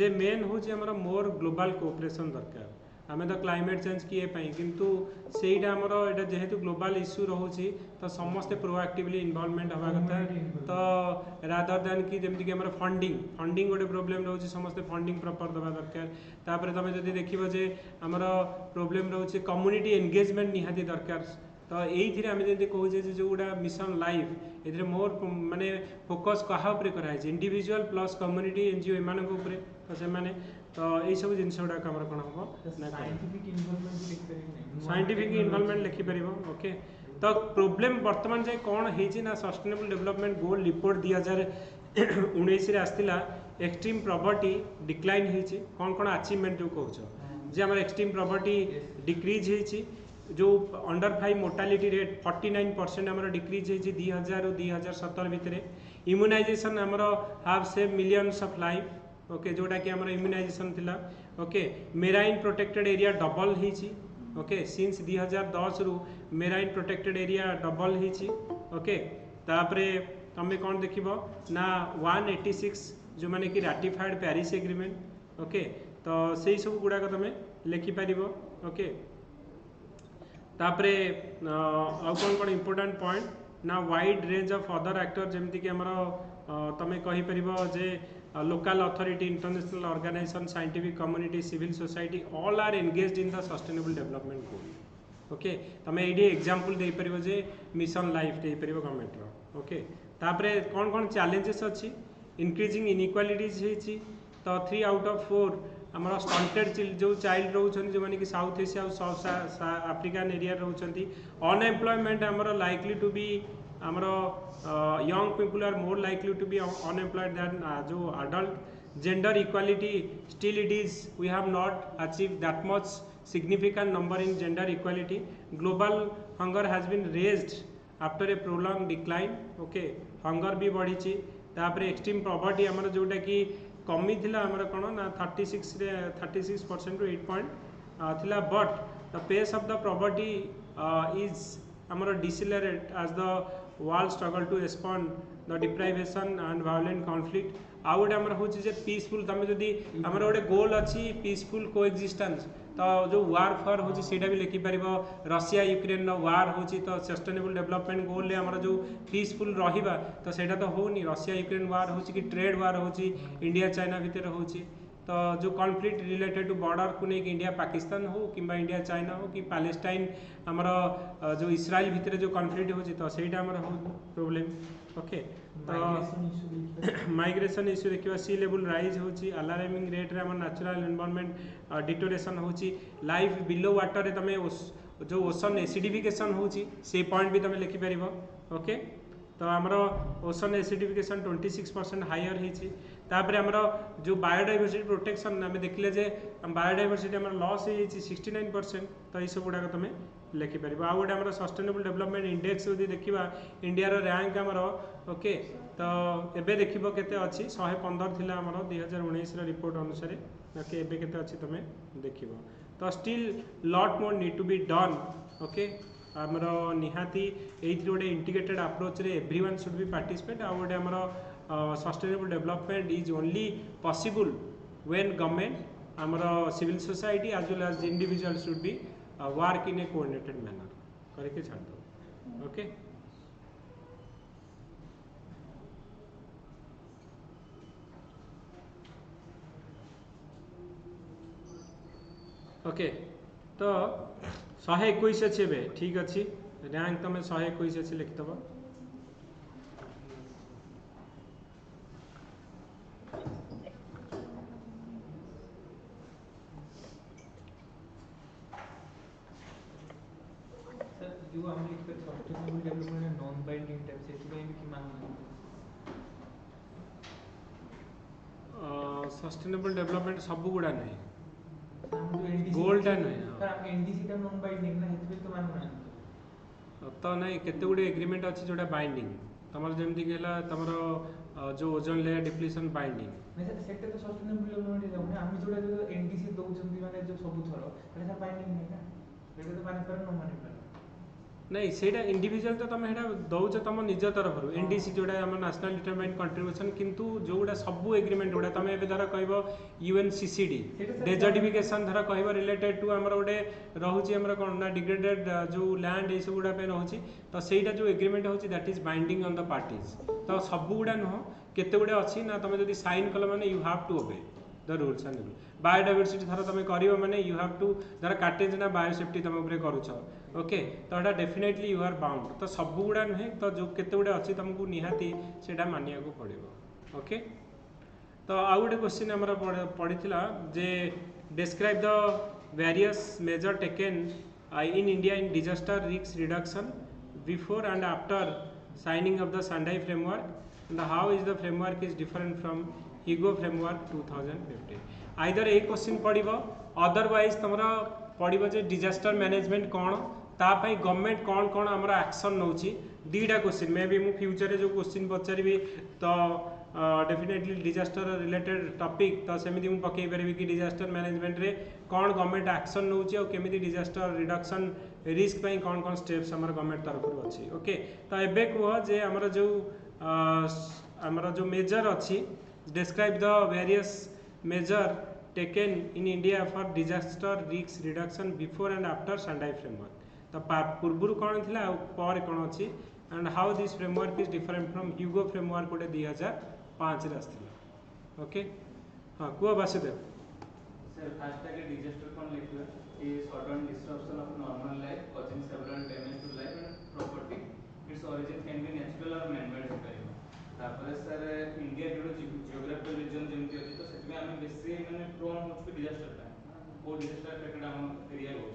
जे मेन होची आमर मोर ग्लोबल कोऑपरेशन दरकार आम तो क्लाइमेट चेंज किए पाई किंतु सेटा आमर एटा जेहेतु ग्लोबल इश्यू रोचे तो समस्ते प्रोएक्टिवली इन्वॉल्वमेंट हवा कथा तो रादर दैन कि जमीक आम फंडिंग गोटे प्रोब्लेम रोचे समस्ते फंडिंग प्रॉपर दबा दरकार तापर तुम जब देखिबो जे आमर प्रोब्लेम रोचे कम्युनिटी एंगेजमेंट निहाती दरकार तो ये आम जब कहे जो गुड़ा मिशन लाइफ ए मोर माने फोकस क्या कराई इंडिविजुअल प्लस कम्युनिटी एनजीओ एम तो से तो यही सब जिनस गुड़ा कम कौन हम साइंटिफिक इन्वॉल्वमेंट लिखिपर ओके तो प्रोब्लेम बर्तमान जाए कौन है सस्टेनेबल डेवलपमेंट गोल रिपोर्ट 2019 आसला एक्सट्रीम प्रॉपर्टी डिक्लाइन होती कौन कौन अचीवमेंट जो कौच जे आम एक्सट्रीम प्रॉपर्टी डिक्रीज होती जो अंडर 5 मोर्टालिटी रेट 49% आमर डिक्रीज होती 2000 और 2017 भितर इम्यूनाइजेशन आमर have save millions of life okay जोटा कि आमर इम्यूनाइजेशन थिला okay marine protected area double होती ओके सिंस 2010 रु मेराइन प्रोटेक्टेड एरिया डबल होती ओके तापरे तुम्हें कौन देख ना 186 जो मैंने कि राटिफाइड पेरिस एग्रीमेंट ओके तो से सब गुड़ाक तुम लिखिपर ओके तापरे कौन कौन इम्पोर्टाट पॉइंट ना wide range of other actor जमती कि आमर तुम्हें कहीपर जे local authority international organisation scientific community civil society all are engaged in the sustainable development goal okay तुम ये एग्जांपल दे पारिबो जे मिशन लाइफ दे पारिबो गवर्नमेंट रो ओके तापरे कौन कौन चैलेंजेस अच्छी इंक्रीजिंग इनइक्वालिटीज होती तो 3 आउट ऑफ 4 आमर स्टंटेड जो चाइल्ड रोचन जो माने कि साउथ एशिया और साउथ आफ्रिकान एरिया रोचंती अनएम्प्लॉयमेंट आमर लाइकली टू बी आमर young people are more likely to be unemployed than जो adult gender equality still it is we have not achieved that much significant number in gender equality global hunger has been raised after a prolonged decline okay hunger भी बढ़ी तापर extreme poverty आमर जोटा कि कमी थिला आमर कोन ना 36% to 8 point थिला but the pace of the poverty is आमर decelerate as the world struggle to respond the deprivation and violent conflict आउ गोटे आमर हूँ जे पीसफुल तुम जदि आमर गोटे गोल अच्छी पीसफुल कोएक्जिस्टेंस तो जो वार फार हूँ भी लिखिपर रशिया यूक्रेन वार हूँ तो सस्टेनेबल डेवलपमेंट गोल आमर जो पीसफुल रहा तो सेटा तो होनी रशिया यूक्रेन वार हूँ कि ट्रेड वार हूँ इंडिया चाइना भितर हूँ तो जो कॉन्फ्लिक्ट रिलेटेड टू बॉर्डर को लेकिन इंडिया पाकिस्तान हो कि इंडिया चाइना हो कि पैलेस्टाइन आमर जो इस्राएल भितर जो कॉन्फ्लिक्ट हो तो सहीटा आमर हो प्रोब्लेम ओके तो माइग्रेशन इश्यू देखा सी लेवल राइज होची अलार्मिंग रेट रे आमर नेचुरल एनवायरनमेंट डिटोरेशन होची लाइफ बिलो वाटर तुम जो ओशन एसिडिफिकेशन होची से पॉइंट भी तुम लिखिपर ओके तो आमर ओशन एसिडिफिकेशन 26% हायर होती तापर आमर जो बायोडाइवर्सिटी प्रोटेक्शन आम देखले जे बायोडाइवर्सिटी आमर लॉस हो 69% तो ये सब गुड़ाक तुम लिखिपर आउ गोटे आमर सस्टेनेबल डेवलपमेंट इंडेक्स यदि देखा इंडिया रैंक आमर ओके तो एबे देखिबो केते अछि 115 थिला आमर 2019 रिपोर्ट अनुसार ओके एबे केते अछि तुम देखिबो तो still lot more need to be done okay आमर निहाती ये गोटे इंटीग्रेटेड अप्रोच रे एवरीवन शुड बी पार्टिसिपेट आ गोटे आमर sustainable development is only possible when government आमर civil society as well as individual should be work in a coordinated manner करके छाड़ दो ओके ओके तो 121 अच्छे बे ठीक अच्छी रैंक तुम 121 अच्छे लिखिदब सर जो हम लिख कर sustainable development non binding type से भी कि मान सस्टेनेबल डेवलपमेंट सब गुड़ा नहीं गोल गोल्ड नहीं सर एनडीसी का नॉन बाइंडिंग ना हेतु तो मान तो नहीं केते गुड़े एग्रीमेंट अच्छी जोटा बाइंडिंग तमर जेमती गेला तमर जो ओजोन लेयर डिप्लीशन बाइंडिंग नहीं सर सेटा तो सस्टेनेबल डेवलपमेंट जाऊ ना हम जोड़ा जो एनडीसी दउचंदी माने जो सब थरो एटा सर बाइंडिंग नहीं ना एटा तो माने पर नो माने पर नहीं सेटा इंडिविजुअल तो तुम हेटा दउच तुम निज तरफ एनडीसी जोड़ा हम नेशनल डिटरमाइंड कंट्रीब्यूशन किंतु जो गुड़ा सब एग्रीमेंट गुड़ा तुम एबे धर कहबो यूएनसीसीडी डेजर्टिफिकेशन धर कहबो रिलेटेड टू हमर गोटे रहउची हमर कोन ना डिग्रेडेड जो लैंड ए सब गुड़ा पे रहउची तो सेटा जो एग्रीमेंट होची that is binding on the parties तो सब गुड़ा न केते गुड़ा अछि ना तुम जदी साइन कल माने you have to obey the rules and biodiversity धर तुम करियो माने यू हैव टू धर काटेज ना बायोसेफ्टी तुम ऊपर करूछ ओके तो एटा डेफिनेटली यू आर बाउंड तो सब गुड़ा नुहे तो जो केते गुड़ा अछि तुमको निहाती सेटा मानिया को पड़िबो ओके तो आउ गोटे क्वेश्चन हमर पड़िथिला जे describe the various major taken in India in disaster risk reduction before and after signing of the Shanghai framework and how is the framework is different from Hyogo framework 2015 either एक question पड़िबो otherwise तमरा पड़िबो जे disaster management कोन तापाई government कौन कौन आमर एक्शन नौची दीटा क्वेश्चन मे भी मु फ्यूचर रे जो क्वेश्चन पचारि तो डेफिनेटली डिजास्टर रिलेटेड टॉपिक तो सेमिति मु पकई परबी कि डिजास्टर मैनेजमेंट रे कौन गवर्नमेंट एक्शन नौची और केमिति डिजास्टर रिडक्शन रिस्क पई कौन कौन स्टेप्स आमर गवर्नमेंट तरफ अच्छी ओके तो एबे कह जे आमर जो आमर जो मेजर अच्छी describe the various major taken in India for disaster risk reduction before and after Sendai framework तो पूर्व कौन थी पर कौन अच्छी and how this framework is different from Hyogo framework गोटे 2005 रे आसला ओके हाँ कुह वासुदेव सर फास्ट आगे डिजास्टर कौन लिखिबा कि sudden disruption of normal life causing several damage to life and property its origin can be natural or man made करिबा तापर सर इंडिया जो जियोग्राफिकल रीजन जेमति अछि तो सेति हम बेसी माने प्रोन होछ डिजास्टर का को डिजास्टर इफेक्ट हम एरिया होछ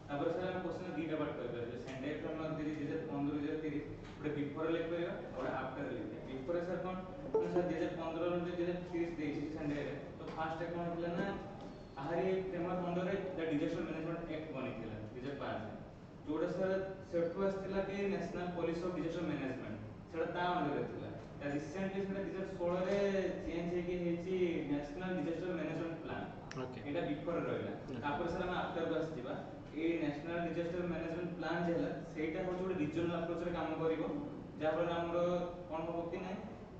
तापर सर हम क्वेश्चन दीटा बात कर परबे सेंडे फ्रॉम 2015 2030 गोटे बिफोर लिख परबा और आफ्टर लिख बिफोर सर कोन सर 2015 रो 2030 देछि सेंडे रे तो फास्ट कोन होतला ना आहारी framework under the disaster management act बनिथिला 2005 जोडा सर सेटू आस्थिला कि national policy of disaster management सेटा ता अंडर थिला रिसेंटली सेटा 2016 रे चेंज हे कि हेची national disaster management plan okay एटा बिफोर रहला तापर सर हम आफ्टर बस दिबा ए नेशनल डिजास्टर मैनेजमेंट प्लान जेला सेटा हो जोडे रीजनल अप्रोच रे काम करिवो जा पर हमरो कोन हो कि नै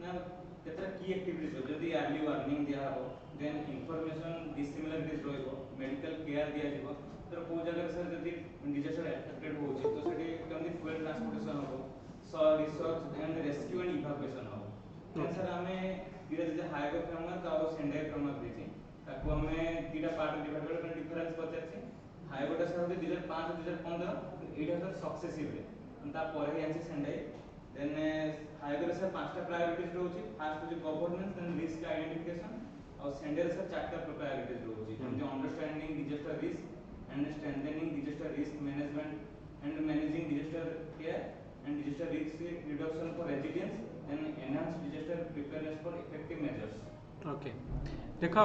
ना केतरा की एक्टिविटीज हो जदी अर्ली वार्निंग दिया हो देन इंफॉर्मेशन डिसिमिलरिटीज रहइबो मेडिकल केयर दिया जिवो तो को जगह सर जदी डिजास्टर अफेक्टेड हो छि तो सेठी केमदी फ्यूल ट्रांसपोर्टेशन हो सो research and rescue and evacuation हो तो सर हमें धीरे धीरे हाईवे फ्रेमवर्क और सेंडे फ्रेमवर्क देछि ताको हमें दीटा पार्ट डिवाइड कर डिफरेंस पचाछि हाईवे सर 2005 2015 एटा सर सक्सेसिव रे ता परे याछि सेंडे देन हाईवे सर पांचटा प्रायोरिटीज रहउछि फर्स्ट होछि गवर्नेंस देन रिस्क आइडेंटिफिकेशन और सेंडे सर चारटा प्रायोरिटीज रहउछि जेमति understanding disaster risk and strengthening disaster risk management and managing disaster care and disaster risk reduction for resilience and enhance disaster preparedness for effective measures okay देख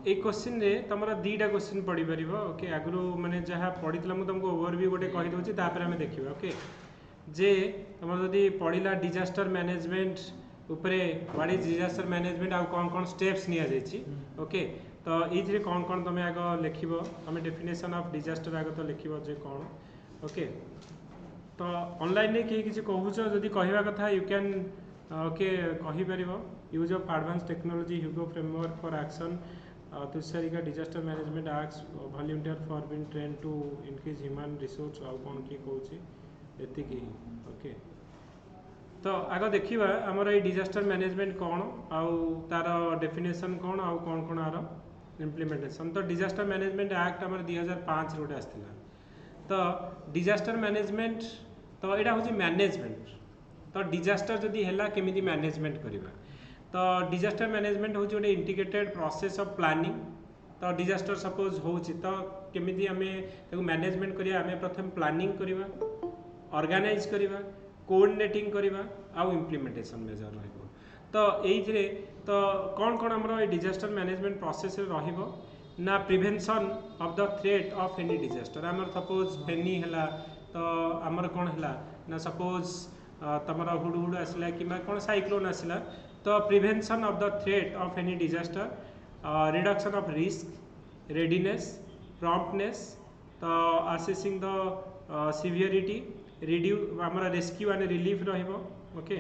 ए question रे तमरा दीटा question पढ़ी परिबो okay आगु माने जहाँ पढ़ीतला मु तुमको ओवरव्यू गोटे कहि दोछि तापर हमें देखिबा ओके जे तमर जदी पढ़िला डिजास्टर मैनेजमेंट उपरे व्हाट इज डिजास्टर मैनेजमेंट आ कोन कोन स्टेप्स निया जायछि ओके तो इथरे कोन कोन तमे आगो लिखिबो हमें डेफिनेशन ऑफ डिजास्टर आगो तो लिखिबो जे कोन ओके तो ऑनलाइन ने किसी कहूछ जदि कहवा कथा यू कैन ओके कहि परिबो use of advance technology Hyogo framework for action तुषारिका disaster management acts volunteer for being train to increase human resource आ कोन की कहूची एतिकी ओके तो आग देखिबा हमर ए डिजास्टर मैनेजमेंट कोन आउ तार डेफिनेशन कोन आउ कोन कोन आरो इम्प्लीमेंटेशन तो डिजास्टर मैनेजमेंट एक्ट हमर 2005 रोटे आस्थिला तो डिजास्टर मैनेजमेंट तो एटा होची मैनेजमेंट तो डिजास्टर जदि हैला केमिति मैनेजमेंट करिबा तो डिजास्टर मैनेजमेंट होची गोटे इंटीग्रेटेड प्रोसेस ऑफ प्लानिंग तो डिजास्टर सपोज होची तो केमिति हमें ताको मैनेजमेंट करिया हमें प्रथम प्लानिंग करिबा ऑर्गेनाइज करिबा कोऑर्डिनेटिंग करिबा आ इम्प्लीमेंटेशन मेजर रहइबो तो एइथरे तो कोन कोन हमरो ए डिजास्टर मैनेजमेंट प्रोसेस रे रहइबो ना prevention of the threat of any disaster हमर सपोज फेनी हैला तो हमर कोन हैला ना सपोज तमरा हुडुहुडु आसला कि कोन साइक्लोन आसला तो prevention of the threat of any disaster reduction of risk readiness promptness तो असेसिंग द सिवियरिटी रिड्यू आमर रेस्क्यू एंड रिलीफ रहिबो ओके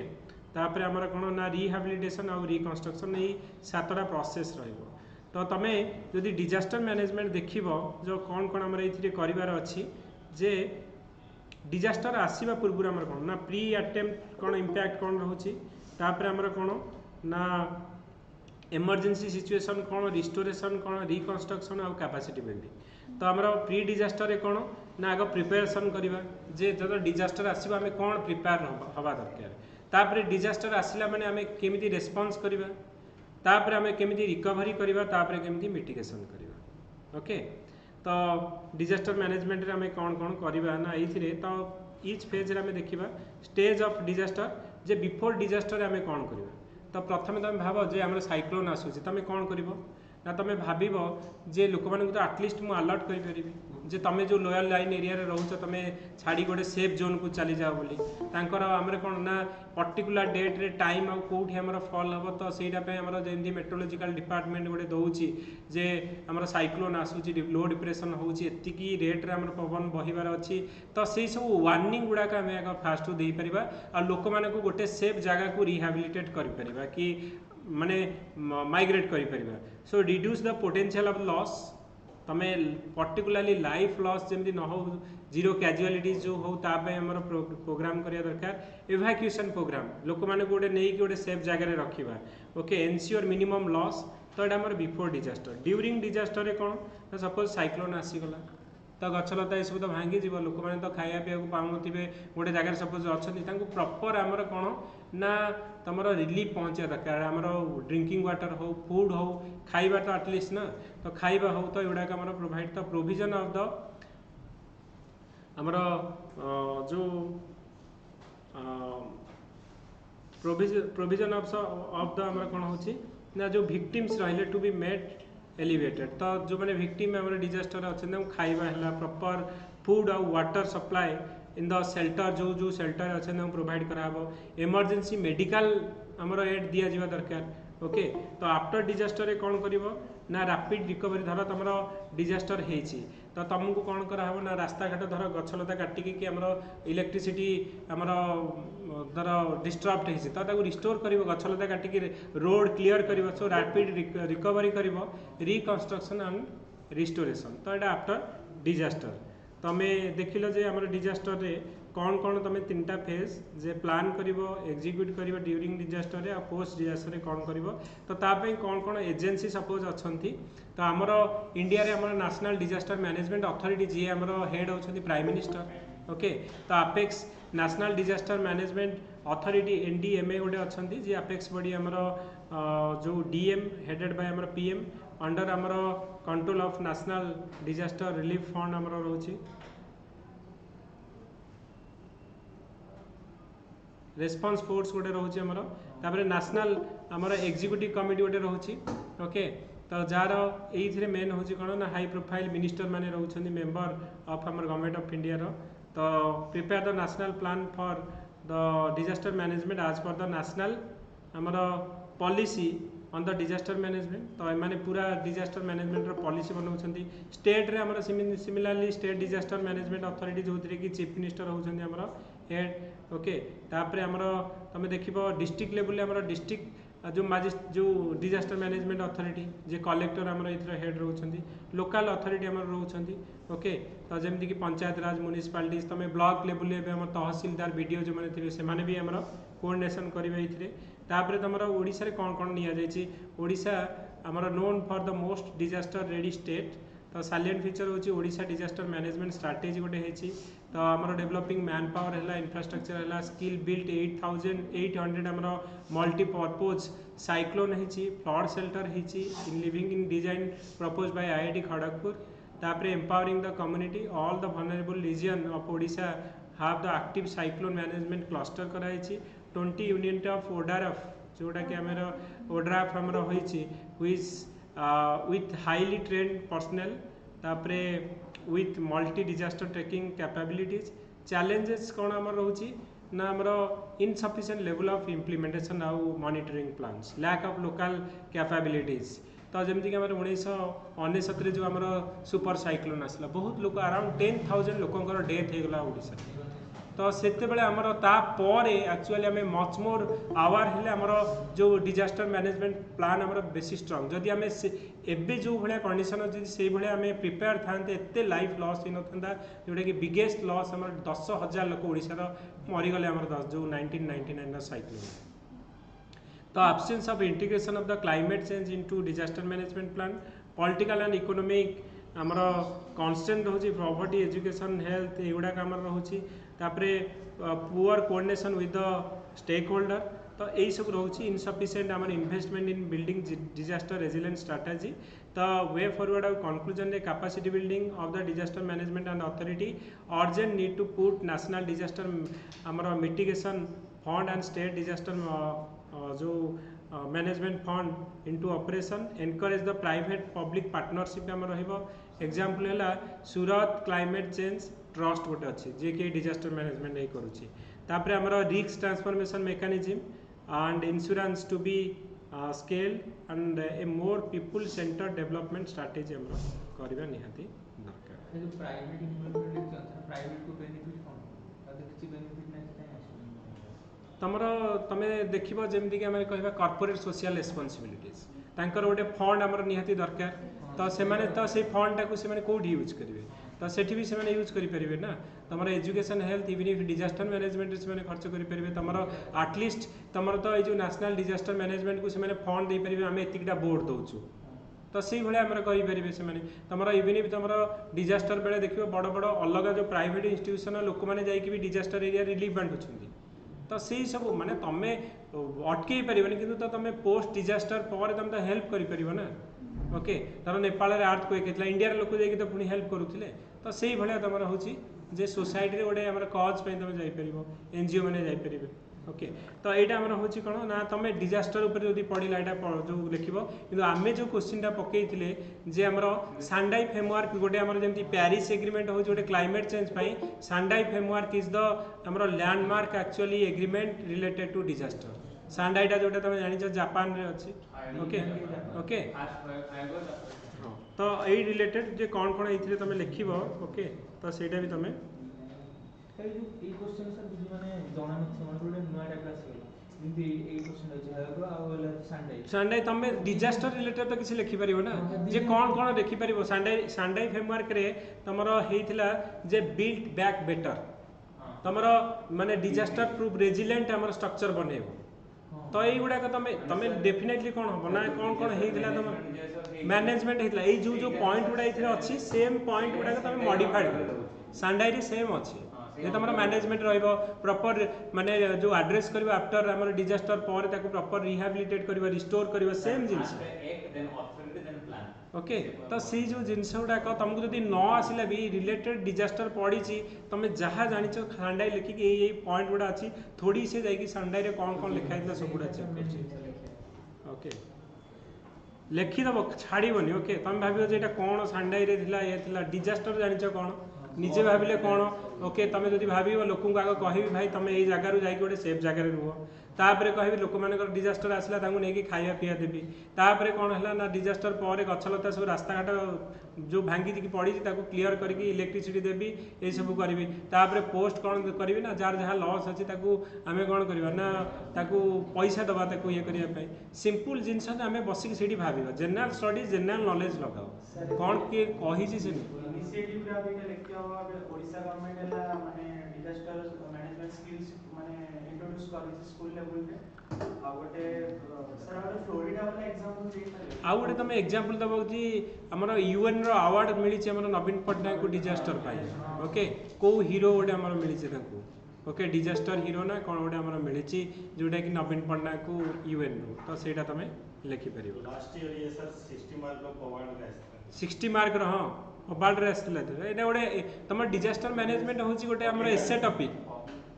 तापर आमर कोन ना रिहैबिलिटेशन और रिकंस्ट्रक्शन ए सातटा प्रोसेस रहिबो तो तमे जदि डिजास्टर मैनेजमेंट देखिबो जो कोन कोन हमर एथिरे करिवार अछि जे डिजास्टर आसीबा पूर्व हमर कोन ना प्री अटेम्प्ट कोन इंपैक्ट कोन रहउछि तापर हमर कोन ना इमरजेंसी सिचुएशन कोन रिस्टोरेशन कोन रिकंस्ट्रक्शन और कैपेसिटी बिल्डिंग तो हमर प्री डिजास्टर रे कोन ना आगो प्रिपरेशन करिबा जे जदि डिजास्टर आसीबा हमें कोन प्रिपेयर हवा दरकार तापर डिजास्टर आसिला माने हमें केमिति रेस्पॉन्स करिबा तापर हमें केमिति रिकवरी करिबा तापर केमिति मिटिगेशन करिबा ओके तो डिजास्टर मैनेजमेंट रे हमें कौन कौन करिबा ना एथिरे तो ईच फेज रे हमें देखिबा stage of disaster J before disaster रे हमें कौन करिबा तो प्रथमे तुम भाव जे हमर साइक्लोन आसुछि तमे कौन करिवो ना तमे भाबिबो जे लोक मानक तो एटलिस्ट मु अलर्ट करि परिबी जे तुम जो लोयल लाइन एरिया रोच तुम छाड़ी गोटे सेफ जोन को चली जाओ बोली तांकर आमर कौन ना पर्टिकुलर डेट रे टाइम आउ कौटी आमर फॉल हम तो सहीटा आमर जमी मेट्रोलोजिकल डिपार्टमेंट गोटे दूसरी जे आमर साइक्लोन आसूची लो डिप्रेशन होची एतिकी रेट रे आमर पवन बहिबार अच्छी तो से सब वार्निंग गुड़ाक आम आग फास्ट दे पार आ लोक मान गोटे सेफ जगह को रिहाबिलिटेट कर कि माने माइग्रेट कर so reduce the potential of loss तमें पर्टिकुलरली लाइफ लॉस जमी न हो जीरो कैजुअलिटीज जो हो आमर प्रोग्राम करिया दरकार एवाक्यूएशन प्रोग्राम लोक मैंने गोटे नहीं गोटे सेफ जगह रखा ओके एनश्योर मिनिमम लॉस तो यहाँ आमर बिफोर डिजास्टर ड्यूरिंग डिजास्टर कौन सपोज साइक्लोन आसीगला तो गछलता सब तो भांगी जीव लोक मैंने तो खाया पीवा पाऊन गोटे जगह सपोज अच्छा प्रॉपर आमर कौन ना तुम रिलीफ पहुँचा दरकार आमर ड्रिंकिंग वाटर हो फूड हो खाइबा तो एटलिस्ट ना तो खाइबा हो तो युवाक आमर provide the provision of the आमर जो प्रोविजन ऑफ द आमर कौन हो ना जो विक्टिम्स रहिले टू बी मेड एलिवेटेड तो जो मैंने विक्टिम आमर डिजास्टर अच्छे खाइबा है प्रॉपर फूड और water supply in the shelter जो जो शेल्टर अच्छे प्रोवाइड कराबो इमरजेंसी मेडिकल आमर एड दिया जावा दरकार ओके तो आफ्टर डिजास्टर कौन करिवो ना रैपिड रिकवरी धर तुम डिजास्टर होती तो तुमको कौन कराहब ना रास्ता घाट धर गछलता काटिकी आमर इलेक्ट्रिसिटी आमर धर डिस्टर्ब होती तो रिस्टोर कर गछलता काटिकी रोड क्लीयर कर सो रैपिड रिकवरी कर रिकन्स्ट्रक्शन एंड रिस्टोरेशन तो यहाँ आफ्टर डिजास्टर तुम्हें देख लो जे आमर डिजास्टर रे कौन कौन तुम तीन टा फेज जे प्लान कर एग्जीक्यूट कर ड्यूरिंग डिजास्टर आ पोस्ट डिजास्टर कौन कर तो तापाई कौन कौन एजेंसी सपोज अच्छा तो आमर इंडिया रे आमर नेशनल डिजास्टर मैनेजमेंट अथॉरिटी जी आमर हेड होती प्राइम मिनिस्टर ओके तो apex national disaster management authority NDMA गोटे अच्छा जी अपेक्स बॉडी आमर जो DM हेडेड बाय आमर PM अंडर आमर control of national disaster relief fund आमर रोची रेस्पॉन्स फोर्स गोटे रोचे आमर तापर नेशनल आमर एग्जीक्यूटिव कमिटी गोटे रोची ओके तो जार ये मेन हूँ कौन ना हाई प्रोफाइल मिनिस्टर माने रोचंदी मेंबर ऑफ आमर गवर्नमेंट ऑफ इंडिया रो तो prepare the national plan for the disaster management as per the national आमर policy on the disaster management तो ये पूरा डिजास्टर मैनेजमेंट पॉलिसी बनाऊँ स्टेट रे आमर similarly state disaster management authority जो कि चीफ मिनिस्टर होउछंदी आमर हेड ओके तापर आमर तुम देख डिस्ट्रिक्ट लेवल आमर डिस्ट्रिक्ट जो डिजास्टर मैनेजमेंट अथॉरिटी जे कलेक्टर आमर ये हेड रोचंदी लोकल अथॉरिटी आमर रोचंदी ओके तो जमीक पंचायत राज म्युनिसिपालिटीज तुम ब्लॉक लेवल आम तहसीलदार बीडीओ जो मैंने थे से भी आमर कोऑर्डिनेशन करेंगे ये तापर तुम ओडिशा रे कौन कौन निया जायछि ओडिशा आमर known for the most disaster ready state तो साइलेंट फीचर होची ओडिशा डिजास्टर मैनेजमेंट स्ट्रैटेजी गोटे होची तो आमर डेवलपिंग मैन पावर है इंफ्रास्ट्रक्चर है स्किल बिल्ट 8800 आमर मल्टीपर्पज साइक्लोन होची फ्लड शेल्टर होची in living in design propose by IIT Kharagpur तापर empowering the community all the vulnerable region of Odisha have the active cyclone management cluster कराई 20 unit of ODRF जोटा कि आमर ODRF आमर होईची with highly trained personnel तापरे with multi disaster tracking capabilities challenges कौन आमर रोची ना आमर insufficient level of implementation आउ monitoring plans lack of local capabilities तो जमीक आम 1999 जो आमर सुपर साइक्लोन आसला बहुत लोग अराउंड 10,000 लोकंर डेथ होगला ओडिशा तो से आमर तापर एक्चुअली आम मच मोर आवर हेले आमर जो डिजास्टर मैनेजमेंट प्लान आमर बेसी स्ट्रंग जदि आम एबे जो भाया कंडीशन अच्छी से भाया आम प्रिपेयर था एत लाइफ लॉस हो ना जोटा कि बिगेस्ट लॉस आम 10,000 लोक ओडिशार मरीगले आमर जो 1999 साइक्लोन तो absence of integration of the climate change into disaster management plan political and economic आमर कॉन्स्टेंट होची प्रॉपर्टी एजुकेशन हेल्थ एगुड़ाक आमर रोची तापरे poor coordination with the stakeholder तो यही सब रोची इनसफिशिएंट आमर investment in building disaster resilient strategy तो वे फॉरवर्ड और कंक्लूजन रे capacity building of the disaster management and authority urgent need to put national disaster आमर mitigation fund and state disaster जो management fund into operation encourage the private public partnership आम example है सूरत climate change trust गोटे अच्छी जे कि disaster management नहीं करुच्ची तापर आमर risk transformation mechanism and insurance to be scale and a more people centre development strategy आमर करबा निहाती दरकार जो प्राइवेट इन्वॉल्वमेंट है प्राइवेट को बेनिफिट कोन तादे किछि बेनिफिट नै तमर तमे देखिबो जेमति कि आमे कहबा कॉर्पोरेट सोशल रिस्पांसिबिलिटीज तांकर गोटे फंड आमर निहाती दरकार तो से माने तो से फंड टाको से माने कोडी यूज करिवे तो सेठी भी से माने यूज करि परिबे ना तमर education health even if disaster management से माने खर्च करि परिबे तमर एटलीस्ट तमर तो ए जो नेशनल डिजास्टर मैनेजमेंट को से माने फंड दे परिबे आमे एतिकटा बोर्ड दोछु तो से भाई आम करें से तुम इवन इफ तुम डिजास्टर बेले देखो बड़ बड़ अलग जो प्राइवेट इंस्टीट्यूशन लोक मैंने जाकि डिजास्टर एरिया रिलीफ बांटुंट तो से सब माने तुम अटकई पारबनी कि तो तुम पोस्ट डिजास्टर पर तुम तो हेल्प कर ना ओके धर नेपाल आर्थ क्वेक होता इंडिया लोक जाकि तो पुणी हेल्प करुले तो से भाया तुम हूँ जे सोसाइटी गोटे आम कज तुम जापर एनजीओ मैंने जापर ओके तो यहाँ आम हूँ कौन ना तुम डिजास्टर उपर जो पढ़ला यहाँ जो लिख कि आम जो क्वेश्चन पकईले जे आम सांडाई फ्रेमवर्क गोटे आम जमी प्यारिस एग्रीमेंट हूँ गोटे climate change Sendai framework is the um landmark actually agreement related to disaster सांडाईटा जोटा तुम जान जापान रे अच्छी ओके ओके तो यही रिलेटेड जे कौन कौन ये तुम लिख ओके तो सहीटा भी तुम सांडाई तुम डिजास्टर रिलेटेड तो किसी लिखिपर ना जे कौन कौन लिखिपर सांडाई सांडाई फ्रेमवर्क रे तुम होता जे बिल्ट बैक बेटर तुम माने डिजास्टर प्रूफ रेजिलेंट आम स्ट्रक्चर बनइब तो युवा तुम तुम डेफिनेटली कौन हम ना कौन कौन होता तुम मैनेजमेंट होता है जो जो पॉइंट गुड़ा ये अच्छी सेम पॉइंट गुड़ा तुम मॉडिफाइड कर सांडाई सेम अच्छी ये तुम मैनेजमेंट प्रॉपर माने जो एड्रेस कर आफ्टर आम डिजास्टर पर प्रॉपर रिहाबिलिटेट कर रिस्टोर कर सेम जिनस ओके तो सी जो जिनस गुड़ाक तुमको जब न आसला भी रिलेटेड डिजास्टर पड़ी तुम जहाँ जान सांडाई लिखिक यही पॉइंट गुड़ा अच्छी थोड़ी से जाकि सांडाई कौन कौन लिखाई सब गुड़ा चेक कर ओके लिखिदेव छाड़बनी ओके तुम भाव कौन सांडाई ये डिजास्टर जान कौन निजे भाविले कौन ओके तुम जब भाव लोक आग कह भाई तुम ये जगार जा गोटे सेफ जगार रुह तापर कह लोक मान डिजास्टर आसला नहीं खाया पीया देवी तापर कौन है ना डिजास्टर पर गछलता सब रास्ता घाट जो भांगी पड़ी क्लीयर करके इलेक्ट्रिसिटी देवी ये सब करी तापर पोस्ट कौन करी ना जार जहाँ लॉस अच्छी आम कौन करवा ना पैसा दबा ये करने सिंपल जिनस आम बसिक से भाव जेनेल स्टडी जेनेल नॉलेज लगाओ कौन किए कही इनिशिएटिव रे अभी लेके आवा ओडिशा गवर्नमेंट है माने डिजास्टर मैनेजमेंट स्किल्स माने इंट्रोड्यूस कर स्कूल लेवल पे आ गोटे सर गोटे फ्लोरिडा वाला एग्जांपल दे पारे आ गोटे तुम एग्जांपल दबो जी हमर यूएन रो अवार्ड मिली छै हमर नवीन पटनायक को डिजास्टर पाई ओके को हीरो गोटे हमर मिली छै ताको ओके डिजास्टर हीरो ना कोन गोटे हमर मिली छै जोटा कि नवीन पटनायक को यूएन रो तो सेटा तुम लिखि परिबो लास्ट ईयर ये सर 60 मार्क रो अवार्ड गाइस 60 मार्क रो हां अवार्ड रे आसला एटा गोटे तुम डिजास्टर मैनेजमेंट होची गोटे हमर एसे टॉपिक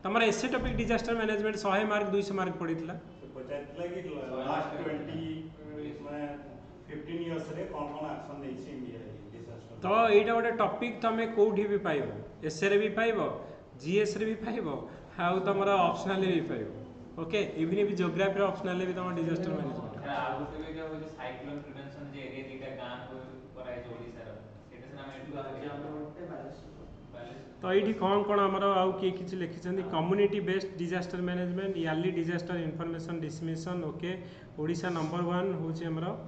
तुम essay topic disaster management 100 mark 200 mark पड़ीला पचातला कि लास्ट 20 माने 15 इयर्स रे कोन कोन एक्शन देछि इंडिया डिजास्टर तो एटा गोटे टॉपिक तुम कोठी भी पाइबो एसे रे भी पाइबो जीएस रे भी पाइबो हाउ तुमरा ऑप्शनल भी पाइबो ओके इवन भी ज्योग्राफी ऑप्शनल भी तुम डिजास्टर मैनेजमेंट आ गोटे भी जो साइक्लोन प्रिवेंशन जे एरिया दिटा गां को कराय ओडिसा रो सेटा से तो ये कौन कौन आमर आउ किए किसी लिखिं community based disaster management early disaster information dissemination okay Odisha number 1 हूँ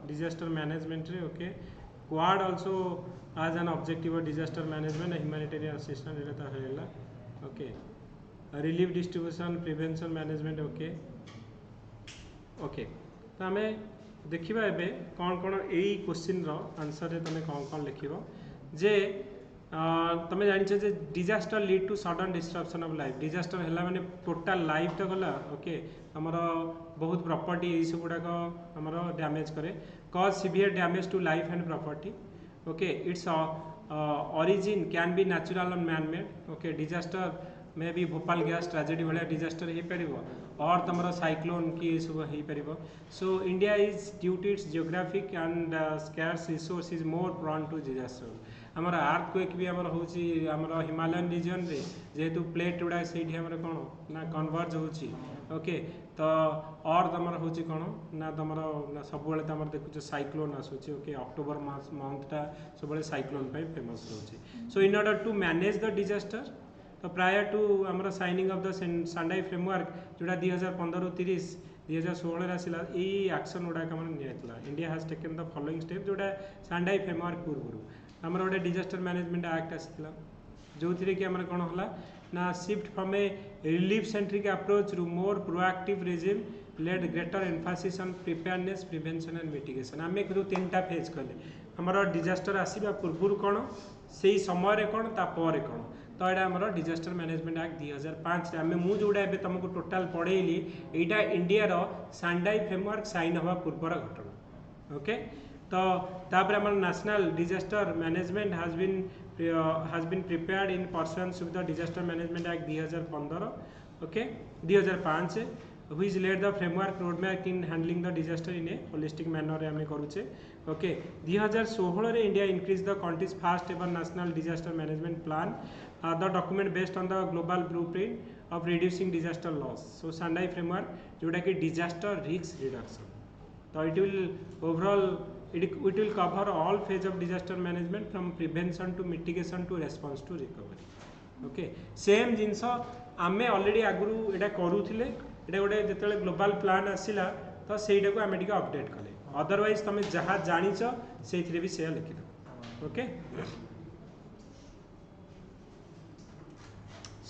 डिजास्टर मैनेजमेंट रे ओके क्वाड also as an objective of disaster management humanitarian assistant एटा होइला okay relief distribution prevention management okay okay तो आम देखा एबे कौन कौन यही क्वेश्चन रो आंसर रे तुम कौन कौन लिख जे तुम जान disaster lead to sudden disruption of life disaster है माने टोटल लाइफ तो गला ओके आमर बहुत प्रॉपर्टी ये सब गुड़ाक आमर डैमेज करे cause severe damage to life and property okay its origin can be natural and man made okay disaster may be Bhopal gas tragedy भाया डिजास्टर हो पार और तुम साइक्लोन की सब हो पार so India is due to its geographic and scarce resource is more prone to disaster आमर अर्थक्वेक भी आमर होची आमर हिमालयन रीजन रे जेहेतु प्लेट गुड़ा से आमर कौन ना कन्वर्ज होची ओके तो और तमर होची कौन ना तमर ना सब तमर देखुछ साइक्लोन आसूची ओके अक्टोबर मंथटा सब साइक्लोन फेमस रोचे so in order to manage the disaster तो प्रायर टू आमर signing of the Sendai framework जोड़ा 2015-30 2016 आसला यही एक्शन गुड़ा निया India has taken the following step जोड़ा सांडाई फ्रेमवर्क पूर्व आमर गोटे डिजास्टर मैनेजमेंट एक्ट आसाला जो थी कि आमर कौन होला ना shift from a relief centric approach to more proactive regime led greater emphasis on preparedness prevention and mitigation आम जो 3टा फेज कले आमर डिजास्टर आसवा पूर्व कौन से समय कौन तापर कौन तो यहाँ आमर डिजास्टर मैनेजमेंट एक्ट 2005 आम मुझा तुमको टोटाल पढ़ेली यहाँ इंडिया सांडाई फ्रेमवर्क साइन हवा पूर्वर घटना ओके तो तापर आमर national disaster management has been prepared in pursuance with the disaster management act 2015 okay 2005 which laid the framework roadmap in handling the disaster in a holistic manner ame karuche okay 2016 re India increased the country's first ever national disaster management plan the document based on the global blueprint of reducing disaster loss so Sendai framework जोटा कि disaster risk reduction so it will overall it will cover all phase of disaster management from prevention to mitigation to response to recovery okay same जिनस आमे already आगुरु एटा करूथिले एटा गोटे जेतेले global plan आसिला तो सेटा को आमे टिके update कले अदरवाइज तमे जहा जानिछ सेथिरे भी सेया लिखि दो okay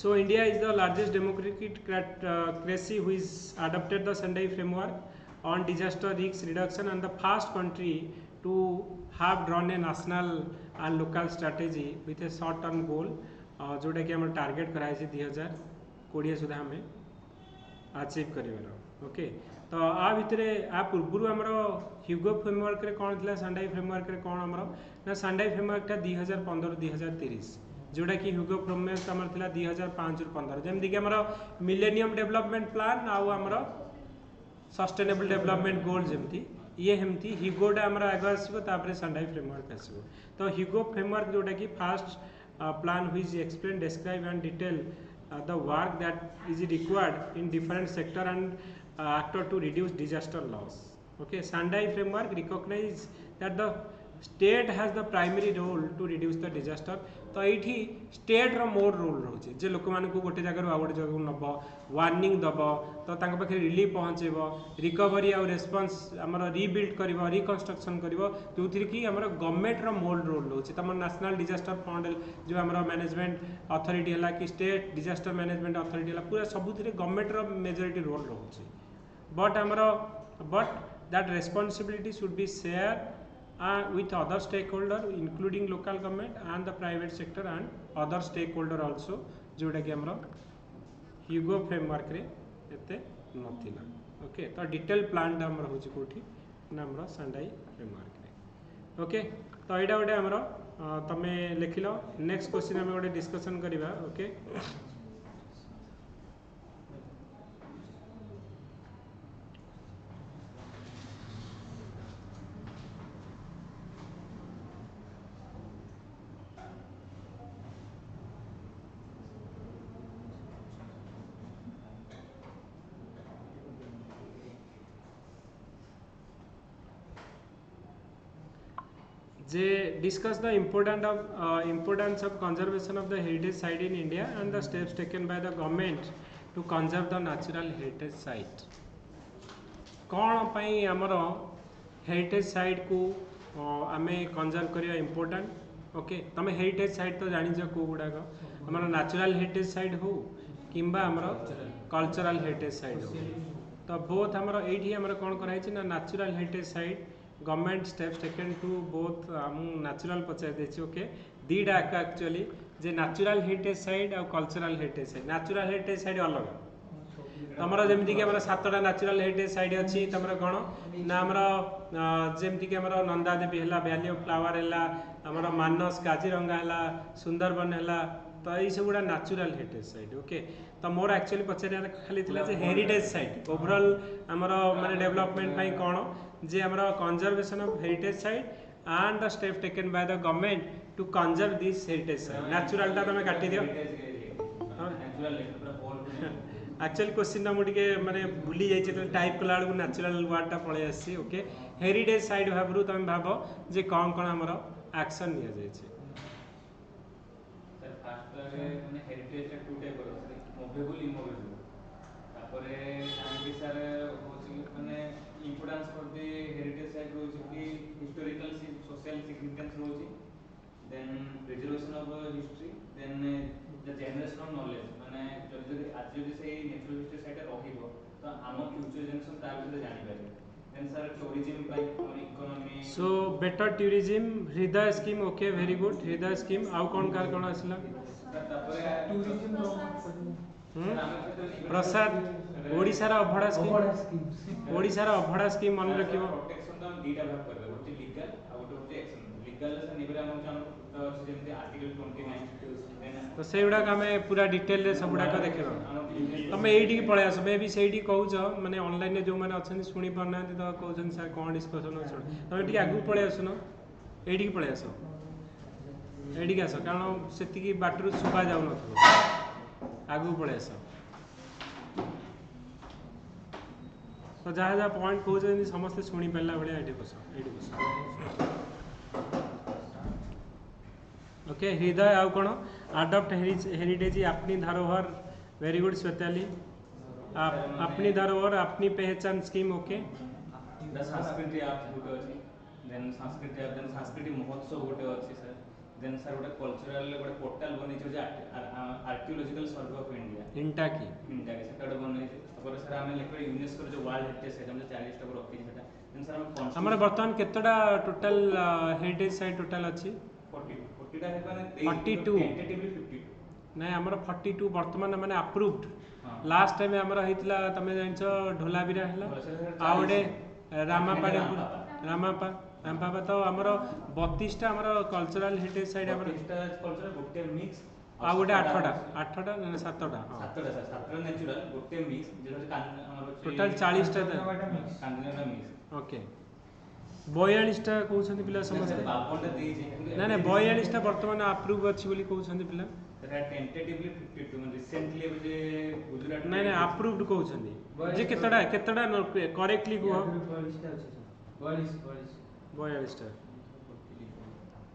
so India is the largest democracy which adopted the Sendai framework on disaster risk reduction and the first country to have drawn a national and local strategy with a short term goal जोटा कि हमारे target कराई 2020 सुधा हमें achieve कर okay तो आ भितर आ पूर्व आमर ह्यूगो फ्रेमवर्क रे कौन था सांडाई फ्रेमवर्क रे कौन आमर ना सांडाई फ्रेमवर्क टा 2015-2030 जोटा कि ह्यूगो फ्रेमवर्क आमर थिला 2005-15 जेमति कि आमर मिलेनियम डेवलपमेंट प्लान आमर सस्टेनेबल डेवलपमेंट गोल जमती ये हमती ह्यूगोटा आमर आगे आसो तापर सांडाई फ्रेमवर्क आसो तो ह्यूगो फ्रेमवर्क जोटा कि first plan which explain describe and detail the work that is required in different sector and actor to reduce disaster loss okay Sendai framework recognize that the state has the primary role to reduce the disaster तो ये state रो मोर role रोचे जे लोक मान को गोटे जगह आउ गोटे जगह नब वार्निंग दब तो तांको पाखे रिलीफ पहुँचेब रिकवरी आउ रेस्पॉन्स आमर रिबिल्ड कर रिकन्स्ट्रक्शन कर जो थी कि आमर गवर्नमेंट रो मोर रोल रोचे तुम नेशनल डिजास्टर फंड जो आमर मैनेजमेंट अथॉरिटी है कि स्टेट डिजास्टर मैनेजमेंट अथॉरिटी है पूरा सबुथ गवर्नमेंट रो मेजोरिटी रोल रोचे but that responsibility should be share with other stakeholder including local government and the private sector and other stakeholder also जोटा कि हमरा ह्यूगो फ्रेमवर्क रे एते नथिला ओके तो डिटेल प्लान टा हमरा होची कोठी ना हमरा सांडाई फ्रेमवर्क रे ओके तो एटा गोटे हमरा तमे लिखिलो नेक्स्ट क्वेश्चन हम गोटे डिस्कशन करिवा okay they discuss the importance of conservation of the heritage site in India and the steps taken by the government to conserve the natural heritage site कौन पाई आमर हेरिटेज साइट को आमे conserve करिया important okay तमे heritage site तो जानिछ को गुडाक आमर natural heritage site हो किंबा आमर कल्चरल हेरिटेज साइट हो तो बोथ आमर एठी आमर कोन कराई छि ना natural heritage site government steps taken to both natural पचार देछि ओके दीटा एक्चुअली जे नेचुरल हेरिटेज साइट और cultural heritage site natural heritage site अलग तमर जेमती कि हमर सातटा नेचुरल हेरिटेज साइट अछि तमर कोन ना हमर जेमती कि हमर नंदा देवी हला वैली ऑफ फ्लावर हला हमर मानस काजीरंगा हला सुंदरबन हला तो ये सब गुड़ा नेचुरल हेरिटेज साइट ओके तो मोर एक्चुअली पचार खाली थिला जे हेरिटेज साइट ओवरऑल हमर माने डेवलपमेंट पई कोन जे हमर conservation of heritage site and the steps taken by the government to conserve this heritage site natural टा तमे काटी दियो नेचुरल पूरा होल एक्चुअली क्वेश्चन ना मुझे माने भूली जाइए तो टाइप कला बेलू नेचुरल वर्डटा पड़े आसी ओके हेरिटेज साइट भाव तुम भाव जे कौन कौन आमर एक्शन निया जाइए सर फास्ट माने हेरिटेज टा टू टाइप मूवेबल इमूवेबल तापरे कांगी सर होची माने importance for the heritage site होची कि हिस्टोरिकल सोशल सिग्निफिकेंस होची then preservation of history then the generation of knowledge माने जदि आज जदि से नेचुरल हिस्ट्री साइट रहिबो तो हम फ्यूचर जनरेशन ता विषय जानि पारे then sir tourism by economy so better tourism Hriday scheme okay very good Hriday scheme आउ कौन कार कौन आसला तापरे टूरिज्म प्रसाद ओडिशार अभड़ा स्कीम ओडिशार अभड़ा स्कीम मन रखिबो प्रोटेक्शन तो हम दीटा भाग करबे होची लीगल आ गोटे होची एक्शन लीगल से निबरे हम जानो तो अछि जेमति आर्टिकल 29 देन तो सेगुड़ा हमें पूरा डिटेल रे सब गुड़ाक देखिबो तमे एइठी पळे आसो मे भी सेइठी कहूछ माने ऑनलाइन रे जो माने अछन सुनी परना तो कहउछन सर कोन डिस्कशन होछ तमे ठी आगु पळे आसुनो एइठी पळे आसो एइठी आसो कारण सेति की बाटरू सुबा जाउ नथबो आगु पळे आसो तो जहाँ जहाँ पॉइंट कहते समस्ते शुणी पारा भाया ये बस ओके हृदय आउ कौन आडप्ट हेरिटेज अपनी धरोहर वेरी गुड श्वेताली अपनी धरोहर अपनी पहचान स्कीम ओके द संस्कृति आप गुटे अछि देन संस्कृति आप देन संस्कृति महोत्सव गुटे अछि सर देन सर गोटे कल्चरल गोटे पोर्टल बनै छै जे आर्कियोलॉजिकल सर्वे ऑफ इंडिया इंटा की सेटा गोटे बनै छै तपर सर हमें लिखबे यूनेस्को जो वर्ल्ड हेरिटेज साइट हम 40 टा को रखि सेटा देन सर हम हमर वर्तमान केतडा टोटल हेरिटेज साइट टोटल अछि 40 टा है माने 42 टेंटेटिवली 52 नहीं हमर 42 वर्तमान माने अप्रूव्ड लास्ट टाइम हमर हितला तमे जानछो ढोलाबिरा हला आ ओडे रामापा तो हमर 32 टा हमर कल्चरल हेरिटेज साइट हमर कल्चरल गोटे मिक्स आ गोटे 8टा ना 7टा हां 7टा नेचुरल गोटे मिक्स जे हमर टोटल 40 टा कांडलेना मिक्स ओके 42 टा कहउछन पिला समस्त बापनटा देई छै ना ना 42 टा वर्तमान अप्रूव अछि बोली कहउछन पिला सेटा टेंटेटिवली 52 मतलब रिसेंटली अब जे गुजरात नहीं नहीं अप्रूव्ड कहउछन जे केतडा करेक्टली को 42 टा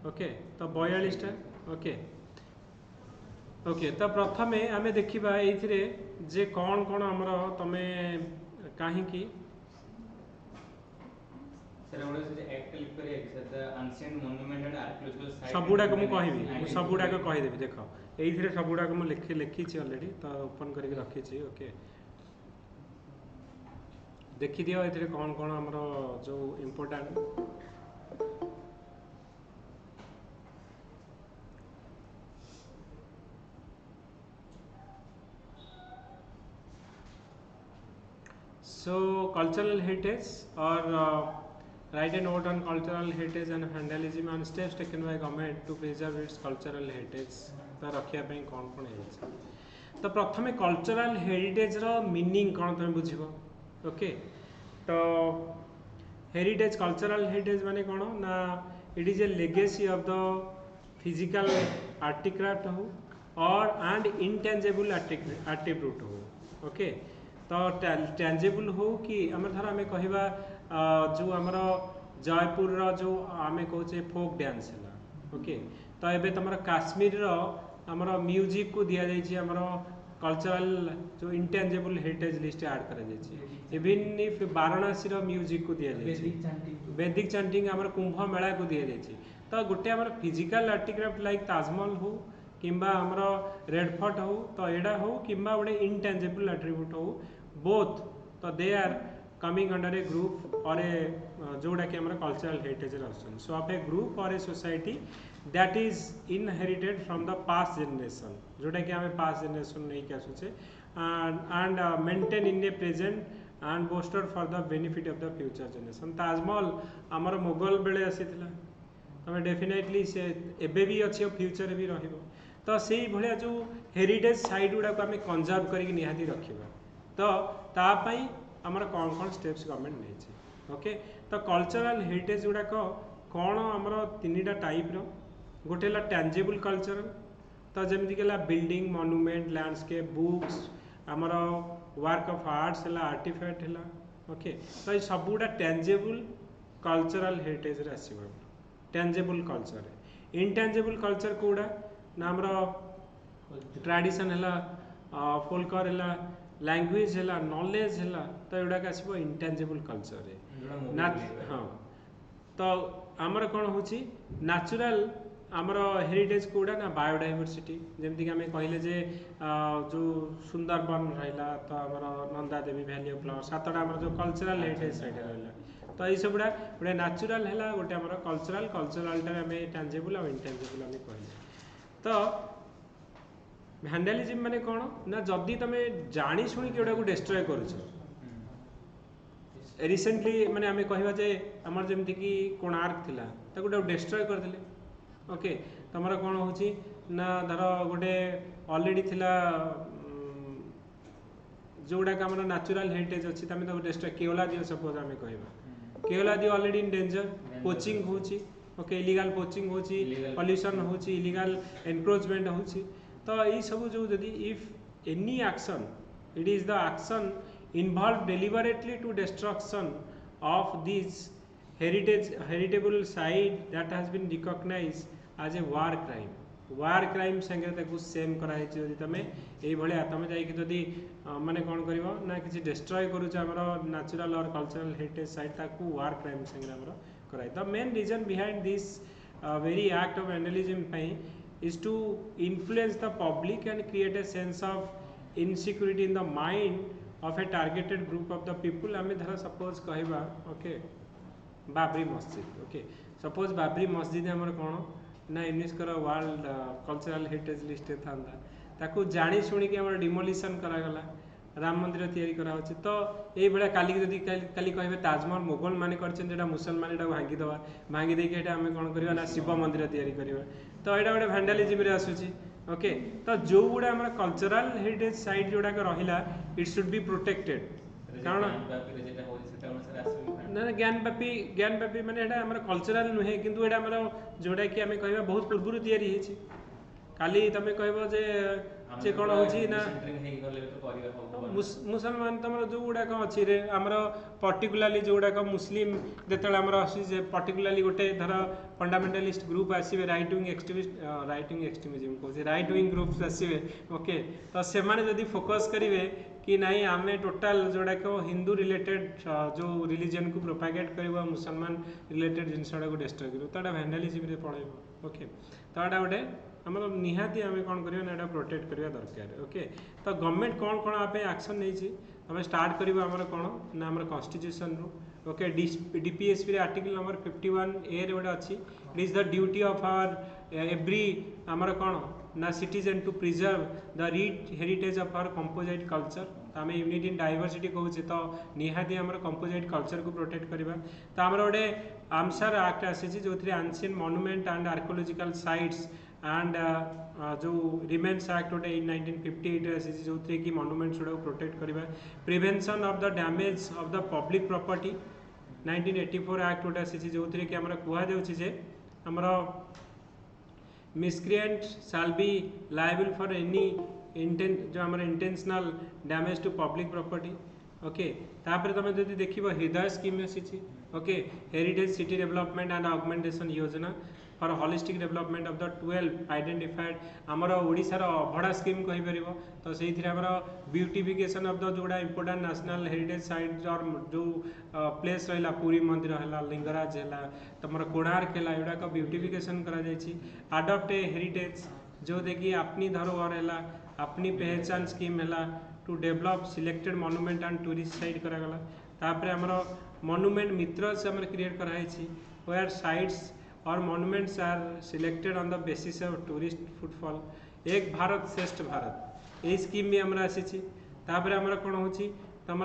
ओके तो 42 टा ओके ओके तो प्रथमे आमे देखिबा एथिरे जे कोन कोन हमर तमे काहे की सर ओडे से एक्ट लिख करे सर the ancient monument and archaeological site सबुडा को मु कहिबी सबुडा को कहि देबी देखो एथिरे सबुडा को मु लिखी छी ऑलरेडी तो ओपन करके रखी छी ओके देखि दियो एथिरे कोन कोन हमर जो important So cultural heritage or write a note on cultural heritage and vandalism and steps taken by government to preserve its cultural heritage तो रखिया पे कौन कौन है तो प्रथमे cultural heritage रो meaning कौन तुम बुझिबो ओके तो heritage cultural heritage माने कौन ना it is a legacy of the physical artifact हो और and intangible attribute हो ओके तो टेंजेबल हो कि आम धर आम कहवा जो आमर जयपुर रो जो आम कहे फोक डांस है ओके तो ये तुम काश्मीर रो आमर म्यूजिक को दि जाइए आमर कल्चरल जो इंटेंजेबल हेरिटेज लिस्ट ऐड कर इवन इफ वाराणसी रो म्यूजिक को दि जाइए वैदिक चैंटिंग आमर कुंभ मेला को दि जाइए तो गोटे आमर फिजिकल आर्टिक्राफ्ट लाइक ताजमहल हो किंबा आमर रेड फोर्ट हो तो एडा हो किंबा गोटे इंटेंजेबल एट्रिब्यूट हो बोथ तो they are coming under a group और ए जोड़ा कि हमारा कल्चरल हेरिटेज आसन सो ऑफ ए ग्रुप और a society that is inherited from the past generation जोड़ा कि हमें पास्ट जनरेशन नहीं क्या आसुचे and maintain in A present and boasted for the benefit of the future generation Taj Mahal आमर मोगल बेले आसीथिला तमें डेफिनेटली से एबे भी अच्छी फ्यूचर भी रहिबो तो से भाया जो हेरिटेज साइट गुड़ा को आम कंजर्व करके निहाती रखा तो तापाई आमर कौन कौन स्टेप्स गवर्नमेंट नहीं ओके तो कल्चरल हेरिटेज गुड़ाक कौन आमर 3टा टाइप रो गोटे है टैंजेबल कल्चर तो जमीक बिल्डिंग मॉन्यूमेंट लैंडस्केप बुक्स आमर वर्क ऑफ आर्ट्स है आर्टिफैक्ट है ओके तो ये सब गुड़ा टैंजेबल कल्चरल हेरिटेज रे आसीबो टैंजेबल कल्चर इनटैंजेबल कल्चर कोड़ा ना आमर ट्रेडिशन है फोल्कलर है लैंग्वेज है नॉलेज है तो युवा आसो इनटैंजेबल कल्चर रे हाँ तो आमर कौन हूँ नेचुरल आमर हेरिटेज कोड़ा ना बायोडाइवर्सिटी जमीक आम कहले जे जो सुंदरबन रहा तो आमर Nanda Devi valley of flower सातटा आमर जो कल्चरल हेरिटेज साइड रहा तो ये सब गुड़ा गोटे नेचुरल है गोटे आमर कल्चरल कल्चरल आम टैंजेबल और इनटैंजेबल आम कहले तो भैंडालिज्म माने कौन ना जदि तुम जानी शुणी कि गोटा को डिस्ट्रॉय कर रिसेंटली माने आम कहवा जे आमर जमती कि कोणार्क थिला ताको गोटे डिस्ट्रॉय करदेले ओके तुम कौन हो ना धर गोटे ऑलरेडी थिला जो गुड़ाक आम नेचुरल हेरिटेज अच्छी तुम डिस्ट्रॉय केवला दियो सपोज आम कहवा केवला दियो ऑलरेडी इन डेंजर पोचिंग होची ओके इलीगल पोचिंग होची पॉल्यूशन होची इलीगल एनक्रोचमेंट होची तो यही सब जो जदि if any action it is the action involve deliberately to destruction of this heritable site that has been recognised as a war crime संगे सेम कराई तुम ये तुम जाकि माने कौन कर ना कि डिस्ट्रॉय करूर नेचुरल और कल्चरल हेरिटेज साइट ताकू वार क्राइम संगे कराई the main reason behind this very act of vandalism is to influence the public and create a sense of insecurity in the mind of a targeted group of the people आम धर suppose कहवा okay Babri मस्जिद okay suppose Babri मस्जिद आमर कौन ना UNESCO world cultural heritage list था ताकू जानी शुणी कि डिमोलिशन करागला राम मंदिर तैयारी करा तो ये भाया काली कहे ताजमहल मोगल मैंने कर मुसलमान भांगीदवा भांगी देके आम कौन करवा ना शिव मंदिर तैयारी करवा तो यहाँ गोटे भैंडालिज्म आसूची ओके तो जो गुड़ा आम कल्चरल हेरिटेज साइट जोड़ाक रहा इट शुड बी प्रोटेक्टेड कारण ना ज्ञानव्यापी माने आम कल्चरल नुहे किंतु एटा आम जोड़ा कि आम कह बहुत पूर्व तैयारी काली तुम कह कौन हो मुसलमान तुम जो गुड़ाक अच्छी आमर पर्टिकुलाली जो गुड़ाक मुस्लिम जो आमर आसे पर्टिकुलाली गोटे धर फंडामेंटालिस्ट ग्रुप आसवे राइट विंग एक्सट्रीमिज्म कहूँ राइट विंग ग्रुप्स आसवे ओके तो से जदि फोकस करेंगे कि नहीं आम टोटाल जोड़ाक हिंदू रिलेटेड जो रिलीजन को प्रोपागेट कर मुसलमान रिलेटेड जिनसा को डिस्ट्रॉय कर तो भैंडालिज्म पड़ेगा ओके तो यहाँ गोटे आम निहाती आम कौन करवा प्रोटेक्ट करवा दरकार ओके तो गवर्नमेंट कौन कौन आप एक्शन नहीं तुम स्टार्ट कर कौन ना आम कन्स्टिट्यूशन रू okay DPSP article number 51A गोटे अच्छी it is the duty of our every आमर कौन ना citizen to preserve the heritage of our composite culture आम यूनिटी इन डाइवर्सिटी कहूचे तो निहाती आम कंपोजिट कल्चर को प्रोटेक्ट करवा तो आम गोटे आमसार एक्ट आसी जो ancient monument and archaeological sites and जो रिमेन्स एक्ट गोटे 1958 आसी जो कि मॉन्यूमेंट्स गुड़ा प्रोटेक्ट करवा prevention of the damage of the public property 1984 act गोटे आसी जो कि आम कहुचे आमर miscreant shall be liable for any जो आम intentional damage to public property okay तापर तुम जो देख हृदय स्कीम आसी okay heritage city development and augmentation Yojana for holistic development of the 12 identified आमर ओडिशार अभड़ा स्कीम कहीपर तो से ब्यूटिफिकेशन ऑफ द जोड़ा इंपोर्टेंट नेशनल हेरिटेज साइट और जो प्लेस रहा पुरी मंदिर है लिंगराज है तुम कोणार्क है युवाक ब्यूटिफिकेशन करडप्ट ए हेरिटेज जो देखिए अपनी धरोहर है अपनी पहचान स्कीम है to develop selected monument and tourist site करागला तापर आमर मॉन्यूमेंट मित्र से आम क्रिएट कराई वेयर साइट्स और monuments are selected on the basis of tourist footfall Ek Bharat श्रेष्ठ भारत ये स्कीम भी आमर आसी आमर कौन हो तुम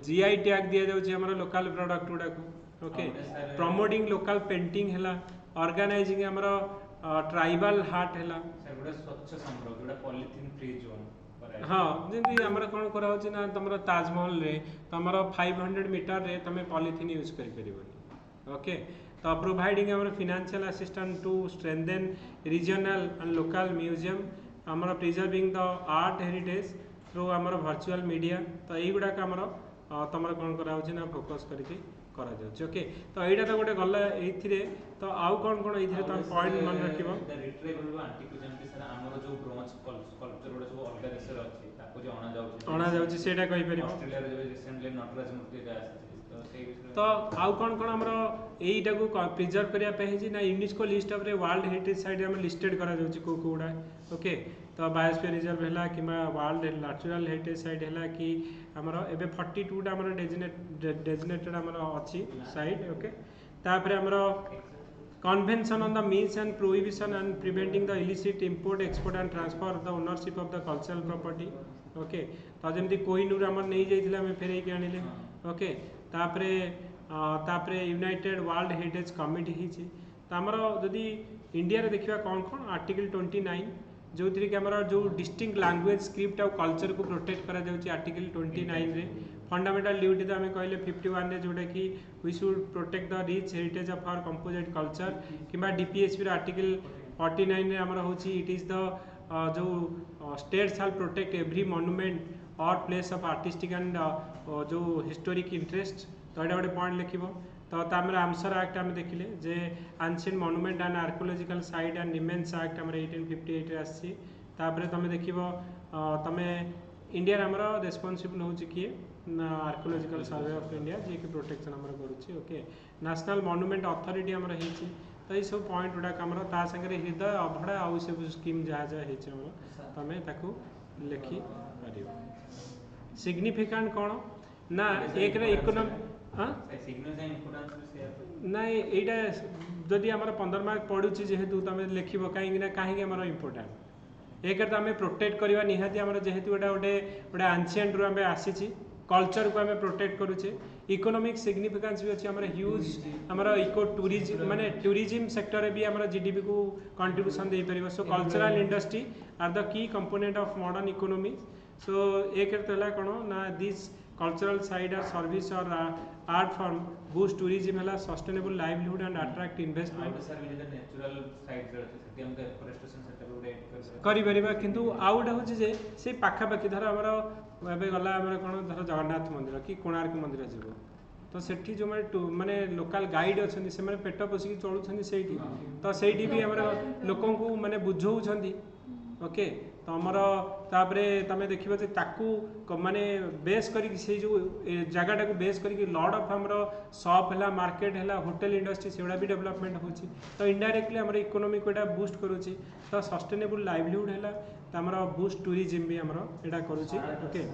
जीआई टैग दि जाऊँगी लोकल प्रोडक्ट गुड़ाक ओके प्रमोटिंग लोकल पेंटिंग है ऑर्गेनाइजिंग आमर ट्राइबल हार्ट है हाँ जमी आमर कौन कराऊँ ना तुम ताजमहल रे तुम 500 मीटर रे तुम पॉलिथिन यूज कर ओके तो प्रोवाइडिंग आमर financial assistance to strengthen regional and local museum आमर preserving the art heritage through आमर वर्चुअल मीडिया तो युवाक आमर तुम कौन करा फोकस करके करा जाउछि ओके तो एटा तो गोटे गला एथिरे तो आउ कौन कौन एथिरे तुम पॉइंट मन रखिबो रिट्रीवेबल आंटिक्विटी कि सर हमर जो ब्रोंज स्कल्पचर गुडा सब अलग देश रे अछि ताको जे अणा जाउछि सेटा कहि परिबो ऑस्ट्रेलिया रे जो रिसेंटली नटराज मूर्ति का आछि तो सेही विषय तो आउ कौन कौन हमर एटा को प्रिजर्व करिया पे है ना यूनेस्को लिस्ट ऑफ रे वर्ल्ड हेरिटेज साइट हम लिस्टेड करा जाउछि को कोडा ओके तो बायोस्फीयर रिजर्व है कि वर्ल्ड नेचुरल हेरिटेज साइट है कि आमर एबे 42 टा आमर डेजिनेटेड आमर अछि साइट ओके तापर आमर convention on the means and prohibition and preventing the illicit import export and transfer the ownership of the cultural property okay तो जमती कोहिनूर आमर नहीं जाइथिला हम फेरै के आनिले ओके तापरे यूनाइटेड वर्ल्ड हेरिटेज कमिटी हिची तो आमर जदि इंडिया रे देखिबा कौन कौन आर्टिकल 29 जो थी कि आमर जो डिस्टिंक्ट लैंग्वेज स्क्रिप्ट और कल्चर को प्रोटेक्ट करा जाउछि आर्टिकल 29 रे फंडामेंटल ड्यूटी तो आम कहले 51 रे जोटा कि we should protect the rich heritage of our composite culture किंबा डीपीएसपी आर्टिकल 49 रे आमर होछि इट इज द जो state shall protect every monument or place of artistic and जो हिस्टोरिक इंटरेस्ट तो ये गोटे पॉइंट लिखिबो तो तामरे आमसर एक्ट आम देखिले जे ancient monument and archaeological site and remains act आम 1858 रे आसी तापरे तमे देखिबो तमे इंडिया आमर रेस्पोंसिबल होछि कि आर्कियोलॉजिकल सर्वे ऑफ इंडिया जे कि प्रोटेक्शन आमर करूछि ओके नेशनल मॉन्यूमेंट अथॉरिटी आमर हेछि तो ये सब पॉइंट गुडा आमर ता संगे हृदय अभड़ा आउ सब स्कीम जहाँ जहाँ हेछि आमर तमे ताकू लिखि परिबो सिग्निफिकेंट कोन ना एक रे इकोनॉमिक हाँ नाई एटा जदि आमर 15 मार्क पड़ुछि जेहेतु तमे लिखिबो कहीं आमर इम्पोर्टेंट एक तो आम प्रोटेक्ट करवा निहाती आमर जेहेतु गोटे गोटे गोटे एंशिएंट रु आम आसी कल्चर को आम प्रोटेक्ट करुचे इकोनॉमिक सिग्निफिकेंस भी अच्छी आमर ह्यूज आमर इको टूरिज्म माने टूरिज्म सेक्टर भी आमर जीडीपी को कंट्रीब्यूशन दे परिबो so cultural industry are the key component of modern economy so एक तो कोन ना this cultural site are service or art form boost tourism है sustainable livelihood and attract investment natural site रे सेठी हम फोरेस्टेशन सेक्टर रे करि परिबा किंतु आउट होछि जे से पाखा पाखी धर हमर एबे गला हमर कोन धर जगन्नाथ मंदिर कि कोणार्क मंदिर जीवो तो सेठी जो माने लोकल गाइड अछंदी से माने पेट पोसिकी चलुछंदी सेठी तो सेठी भी हमर लोकन को माने बुझौछंदी ओके तो हमर तापरे तमे देखिबो जे ताकू माने बेस करी से जो जगह को बेस करी लॉर्ड ऑफ हमर शॉप है मार्केट है होटल इंडस्ट्री सेगुड़ा भी डेवलपमेंट होची तो इनडायरेक्टली हमर इकोनॉमी को एटा बूस्ट करूची तो सस्टेनेबल लाइवलीहुड है हमर बूस्ट टूरिज्म भी हमर एटा करूची ओके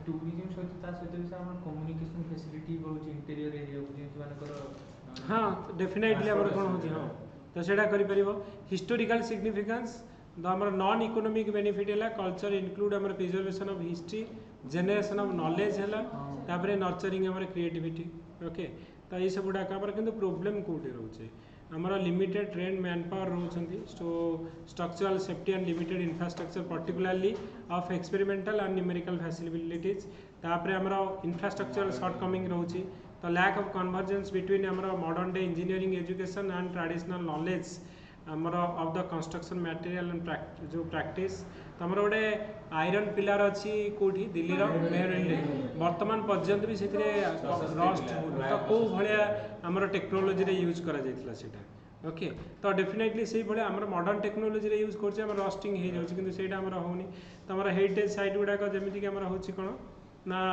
टूरिज्म सहित ता सहित भी हमर कम्युनिकेशन फैसिलिटी बहुत इंटीरियर एरिया को जेंति मानकर हाँ डेफिनेटली हमर कोन होची हां तो सेटा करि परिबो हिस्टोरिकल सिग्निफिकेंस आमर नॉन इकोनॉमिक बेनिफिट है कल्चर इंक्लूड आमर preservation of history generation of knowledge है तापर नर्चरिंग आमर क्रिएटिविटी ओके तो ये सब गुड़ाक आमर किंतु प्रोब्लेम कोठी रोचे आमर लिमिटेड ट्रेन मैन पावर रोचंती so structural safety and limited infrastructure particularly of experimental and numerical facilities तापर आमर इंफ्रास्ट्रक्चरल शॉर्ट कमिंग रोची तो लैक ऑफ कन्वर्जेंस बिटवीन आमर modern day engineering education and traditional knowledge आमर of the construction material and जो practice तो आमर गोटे आयरन पिलर अच्छी कौटी दिल्ली मेहरली बर्तमान पर्यंत भी से रस्ट तो कौ भाया आमर टेक्नोलोजी रे यूज करा जायतिला सेटा ओके तो डेफिनेटली से भाई आमर मॉडर्न टेक्नोलोजी रे यूज करछे आमर रस्टिंग हो जाउछि किंतु सेटा आमर होउनी तो आमर हेरिटेज साइट गुडा जेमिति कि आमर होछि कोन ना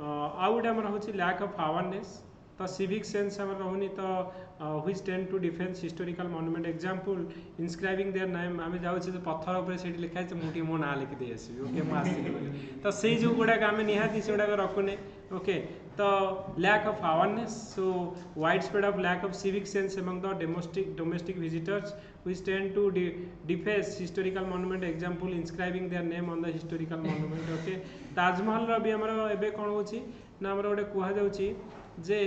आउ गोटे आमर होछि लैक ऑफ अवेयरनेस तो सिविक सेंस आमर रहउनी तो which tend to deface historical monument example inscribing their name आमे जाउछि तो पत्थर ऊपर सेठी लिखा है मुठी मो ना लिखि दे आसी ओके मो आसी तो सेई जो गुडा आमे निहाती सेडा रखुने ओके तो lack of awareness so widespread of lack of civic sense among the domestic visitors which tend to deface historical monument example inscribing their name on the historical monument okay Taj Mahal रो भी हमरो एबे कोन होछि ना हमरो गोटे कुहा जाउछि जे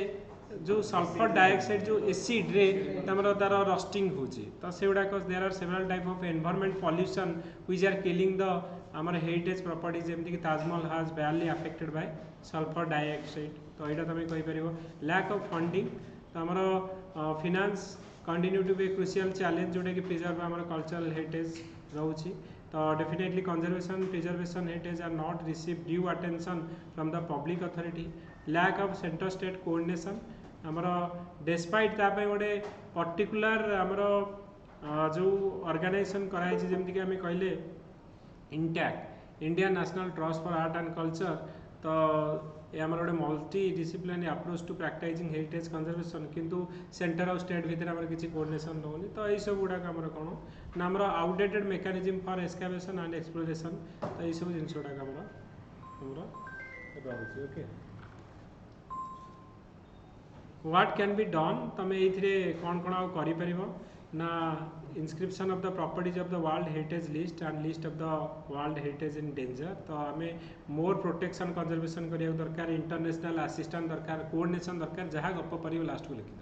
जो सल्फर डाइऑक्साइड जो एसिड रे तमरो तार रस्टिंग होछि तो सेउडा को there are several type of environment pollution which are killing the आमर हेरिटेज प्रॉपर्टी जमती कि Taj Mahal has badly affected by sulphur dioxide तो यहाँ तुम कहीपर लैक ऑफ फंडिंग तो आमर finance continue to be crucial challenge जोटा कि प्रिजर्व आमर कल्चरल हेरिटेज रोचे तो definitely conservation preservation heritage are not receive due attention from the public authority lack of centre state coordination आमर डेस्पाइट ताप गोटे पर्टिकुलर आमर जो ऑर्गेनाइजेशन कराई जमीक आम कहले INTACH Indian national trust for art and culture तो ये आमर गोटे multidisciplinary approach to practising heritage conservation किंतु सेंटर और स्टेट भितर आमर किसी कोऑर्डिनेशन रोनी तो यही सब गुड़ाक आमर कौन ना आमर outdated mechanism for excavation and exploration तो यही सब जिन गुड़ाक आमर रोचे okay what can be done तुम ये कौन कौन आउ कर ना inscription of the properties of the world heritage list and list of the world heritage in danger तो आम मोर प्रोटेक्शन कंजर्वेशन करिया दरकार इंटरनेशनल असिस्टेंट दरकार कोऑर्डिनेशन दरकार जहाँ गप पर लास्ट को लिखिद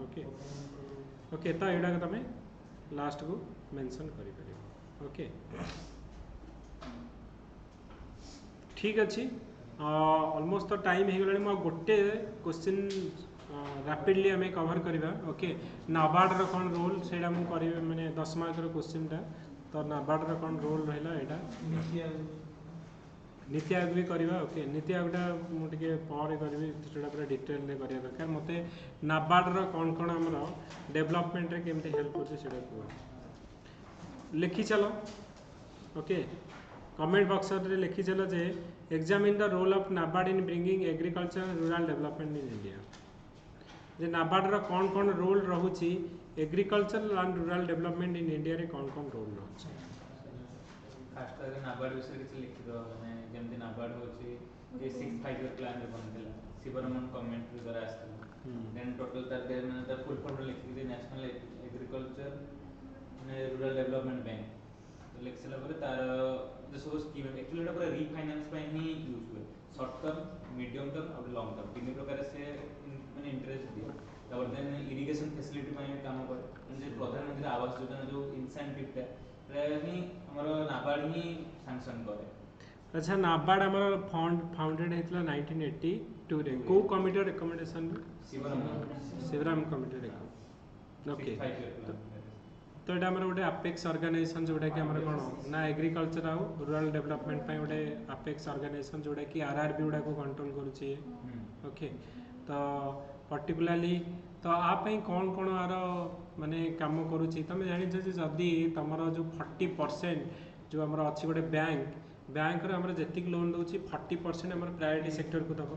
ओके ओके तो यहाँ तुम लास्ट को मेंशन कर ओके ठीक अच्छे ऑलमोस्ट तो टाइम हो गला गोटे क्वेश्चन रैपिडली आम कवर करवा ओके नाबार्ड कौन रोल से मैंने 10 मार्क क्वेश्चन टा तो नाबार्ड कौन रोल रहा यहाँ नीति आयोग भी करवा ओके नीति आयोगटा मुझे पर करी पूरा डिटेल करा दरकार मत नाबार्ड कौन कौन आमर डेवलपमेंट केमती हेल्प कर लिखी चलो ओके कमेंट बॉक्स रे लिखी चलो जे examine the role of NABARD in bringing agriculture and rural development in India जे नाबार्ड कौन कौन रोल रोचे agriculture and rural development in India रे कौन कौन रोल रोचे फास्ट आगे नाबार्ड विषय किसी लिखिद माने जेमती नाबार्ड होची जे 6 5 ईयर प्लान रे बनथिला शिवरमन कमेंट्री द्वारा आस्थिला देन टोटल तार दे माने द फुल फॉर्म लिखि दे नेशनल एग्रीकल्चर माने रूरल डेवलपमेंट बैंक तो लिखला परे तार जो सब स्कीम एक्चुअली एटा पूरा रीफाइनेंस पे ही यूज हुए शॉर्ट टर्म मीडियम टर्म और लॉन्ग टर्म तीन प्रकार से माने इंटरेस्ट दिए और देन इरिगेशन फैसिलिटी पे काम करे जे प्रधानमंत्री आवास योजना जो इंसेंटिव टा ही हमरो नाबार्ड ही सैंक्शन करे अच्छा नाबार्ड हमर फंड फाउंडेड हेतला 1982 रे को कमिटी रिकमेंडेशन शिवराम कमिटी रे ओके तो ये आमर गोटे अपेक्स ऑर्गेनाइजेशन जोटा कि आमर कौन ना एग्रीकल्चर आउ रूरल डेवलपमेंट गोटे अपेक्स ऑर्गेनाइजेशन जोटा कि आरआरबी गुड़ा को कंट्रोल करुचे ओके तो पर्टिकुलाली तो आप कौन कौन आर माने काम करुच्ची तुम जानी जदि तुम जो 40% जो आमर अच्छी गोटे बैंक आमर जी लोन दूसरी 40% आमर प्रायोरिटी सेक्टर को दब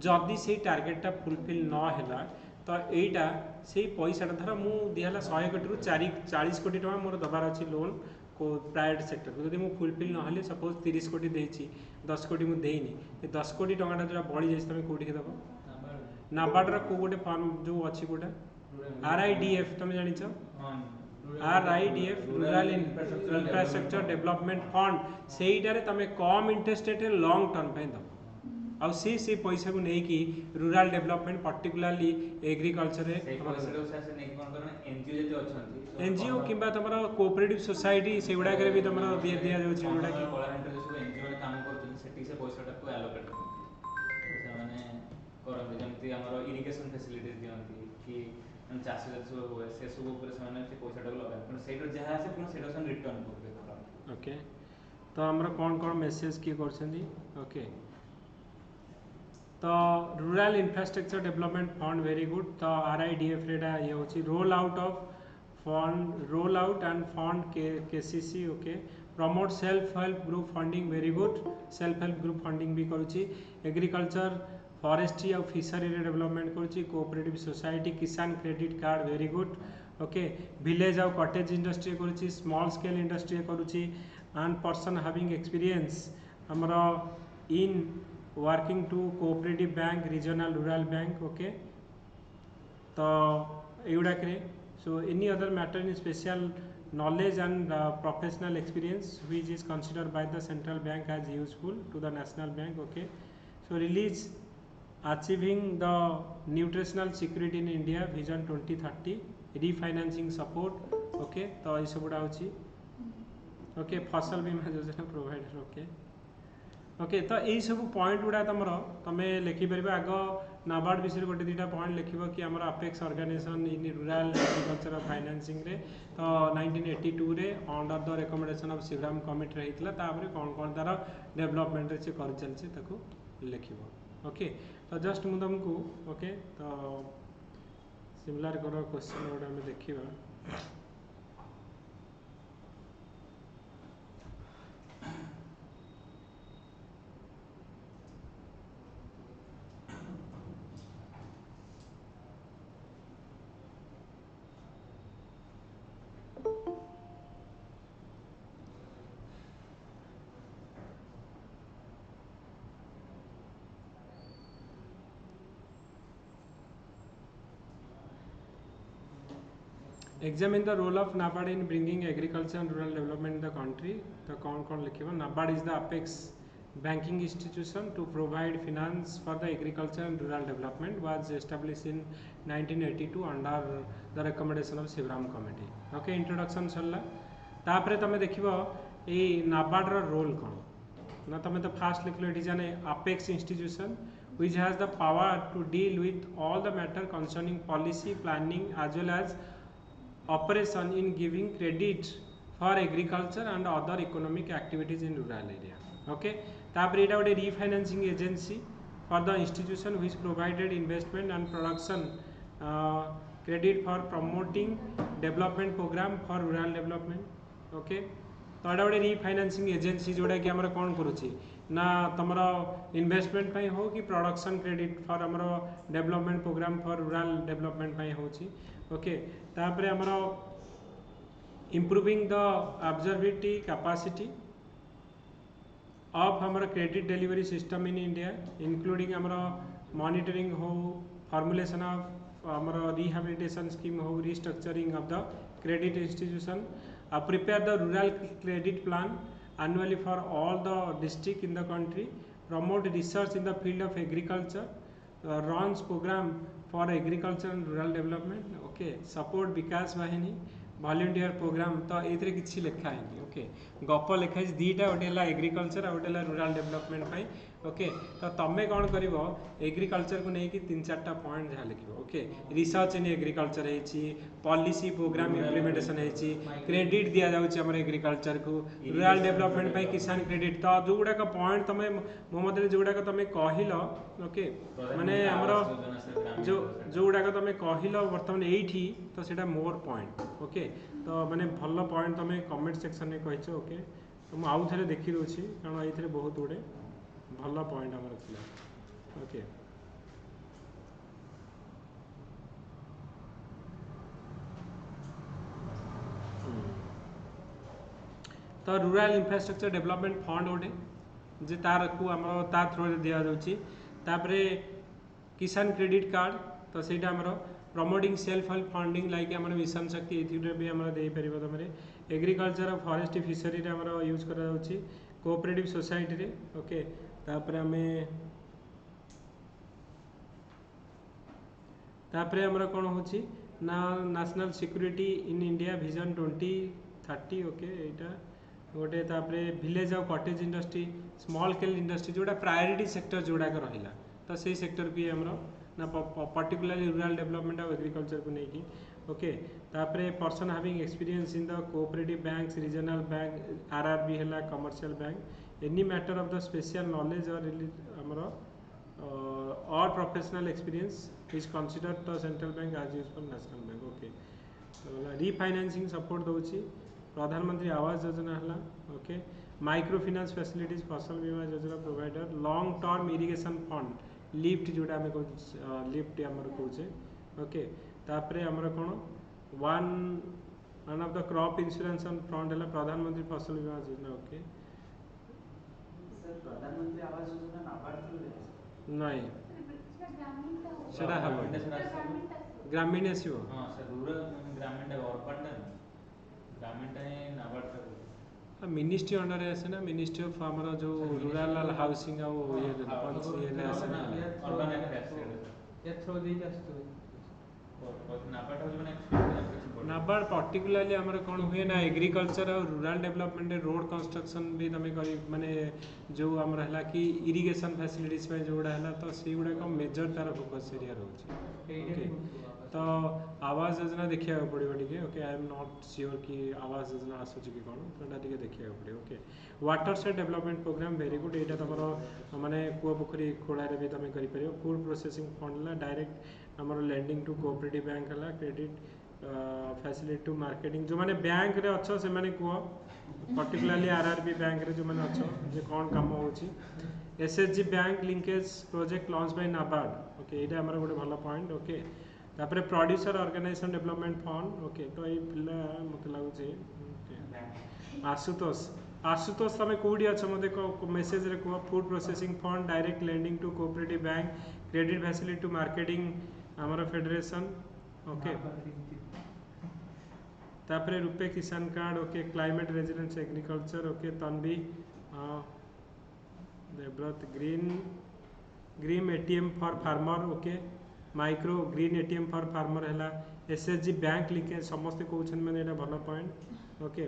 जदि से टार्गेटा फुलफिल नहला तो यहीटा से पैसाटा धर मु दिहला 100 कोटी रु 40 कोटी टका मोर दबार अच्छी लोन को प्राइवेट सेक्टर को जब फुलफिल ना सपोज 30 कोटी देती 10 कोटी मुझे देनी 10 कोटी टका जो बढ़ी जाए तुम कौटी दब नाबार्ड को गोटे फर्म जो अच्छी गोटा RIDF तुम जान RIDF rural infrastructure development fund से तुम कम इंटरेस्ट रेट लॉन्ग टर्म पे दब आउ से पैसा को लेकिन rural development particularly agriculture NGO कि तुम कोऑपरेटिव सोसाइटी से गुड़ा भी तुम दि इरिगेशन फैसिलिटीज दियंती कि चाष हुए से सब पैसा लगा जहाँ आसे पुनः रिटर्न करबे ओके तो आमर कौन कौन मेसेज किए करछंदी ओके तो rural infrastructure development fund very good तो RIDF रेडा ये होची roll out and fund KCC okay promote self help group funding very good self help group funding भी करुची एग्रीकल्चर फॉरेस्ट्री और फिशरी डेवलपमेंट करुची cooperative society Kisan credit card very good okay village और cottage industry करुची small scale industry करुची and person having experience हमर in working to cooperative bank regional rural bank okay तो युड़ाक so any other matter in special knowledge and professional experience which is considered by the central bank as useful to the national bank okay so release achieving the nutritional security in India vision 2030 refinancing support okay तो ये सब गुड़ा होची okay फसल बीमा योजना provider okay okay तो यही सब पॉइंट गुड़ा तुम तुम लिखिपर आग नाबार्ड विषय गोटे दुटा पॉइंट लिख कि आम apex organisation in rural agriculture financing रे तो 1982 रे under the recommendation of Shivram committee रही कौन कौन तार डेवलपमेंट से कर चलती लिख ओके तो जस्ट मुझे तुमको ओके तो सिमिलर कर क्वेश्चन गोटे आम देखा Examine the role of NABARD in bringing agriculture and rural development in the country. तो कौन लिखिबा NABARD is the apex banking institution to provide finance for the agriculture and rural development was established in 1982 under the recommendation of Shivram committee. Okay introduction सरला तापरे तमे देखिबो ए NABARD रो role कोन ना तमे तो fast लिखलो it is an apex institution which has the power to deal with all the matter concerning policy planning as well as operation in giving credit for agriculture and other economic activities in rural area. Okay तापर एटा गोटे refinancing agency for the institution which provided investment and production credit for promoting development program for rural development. Okay तो एटा गोटे refinancing agency जोड़ा कि हमरा कोन करूची ना तमरो इन्वेस्टमेंट पई हो कि प्रोडक्शन क्रेडिट फॉर हमरो development program for rural development पई होची ओके तापरे हमरो improving the observability capacity of हमरो credit delivery system in India including हमरो मॉनिटरिंग हो फॉर्मुलेशन ऑफ हमरो रिहैबिलिटेशन स्कीम हो restructuring of the credit institution prepare the rural credit plan annually for all the district in the country, promote research in the field of agriculture, runs program for agriculture and rural development, okay, support विकास वाहिनी volunteer program तो ये किसी लिखा है okay गप लिखाई दीटा गोटे agriculture आ गोटे रूरल डेवलपमेंट पाई ओके तो तुम्हें कौन कर एग्रीकल्चर को लेकिन 3-4 पॉइंट जहाँ लिख okay research in agriculture policy program implementation credit दि जाऊँ एग्रीकल्चर को रूरल डेवलपमेंट पाई किसान क्रेडिट तो जो गुड़ाक पॉइंट तुम मो मत जो गुड़ाक तुम कहल ओके माने हमर जो गुड़ाक तुम कहल बर्तमान ये तो सीटा मोर पॉइंट ओके तो माने भल पॉइंट तुम कमेंट सेक्शन में कहीच ओके तो मुझे आउ थे देखी दूसरी कारण ये बहुत गुड़े भल पॉइंट आमर थिला ओके तो रूरल इंफ्रास्ट्रक्चर डेवलपमेंट फंड गोटे जे तार को आम तार थ्रो दि जाऊँगी तापरे किसान क्रेडिट कार्ड तो सहीटा आमर promoting self help funding like आम मिशन शक्ति ये भी आम देपर तुम एग्रीकल्चर फॉरेस्ट फिशरी आम यूज कर कोऑपरेटिव सोसाइटी रे ओके तापरे आमर कौन हो national security in India vision 2030 okay यहाँ गोटे तापरे village of cottage industry small scale industry जोड़ा प्रायोरिटी सेक्टर जोड़ाक रहा तो सही सेक्टर भी आमर ना particularly rural development of agriculture को लेकिन ओके तापरे person having experience in the cooperative banks regional bank RRB है commercial bank any matter of the special knowledge or आमर or professional experience is considered the central bank as use for national bank okay refinancing support दूसरी प्रधानमंत्री आवास योजना है okay micro finance facilities फसल बीमा योजना provider long term irrigation fund lift जोड़ा आम lift आमर कहे ओके तापरे आमर कौन one of the crop insurance fund है प्रधानमंत्री फसल बीमा योजना ओके प्रधानमंत्री आवास योजना नाबार्ड नहीं सेटा हम ग्रामीण आसो हां सर रूरल ग्रामीण अर्बन ग्रामीण नाबार्ड मिनिस्ट्री अंडर आसे ना मिनिस्ट्री ऑफ हमारा जो रूरल हाउसिंग और ये पंच ये आसे ना अर्बन एफेयर्स या थ्रो दे नाबार्ड हज माने एक्सपीरियंस नाबार्ड पर्टिकुलरली आमर कौन हुए ना एग्रीकल्चर और रूरल डेवलपमेंट रोड कंस्ट्रक्शन भी तुम कर माने जो आमर है कि इरिगेशन फैसिलिटीज पे जोड़ा है तो से गुड़ाक मेजर तार फोकस एरिया रोचे ओके तो आवास योजना देखा पड़ो टे okay I am not sure कि आवास योजना आसूची कि कौन तो देखा पड़ो okay watershed development programme very good यहाँ तुम माने कूआ पोखरी खोलार भी तुम कर फूड प्रोसेसिंग फंड है डायरेक्ट आमर लैंडिंग टू कोऑपरेटिव बैंक है क्रेडिट फैसिलिटी टू मार्केटिंग जो मैंने बैंक रे अच्छो से मैंने कह पर्टिकुलरली आरआरबी बैंक रे जो मैंने अच्छो जे कौन काम होची SHG bank linkage project launch by NABARD okay ये आमर गोटे भल पॉइंट ओके तापर producer organisation development fund okay तो ये पिला मत लगुच आशुतोष आशुतोष तुम कौटी अच्छ मत मेसेज रे कह food processing fund direct lending to cooperative bank credit facility to marketing आमर फेडरेशन ओके तापर RuPay Kisan card okay climate resilience agriculture okay Tanvi Devvrat green ATM for farmer okay micro green ATM for farmer है SHG bank linkage समस्ते कहते मैंने भल point okay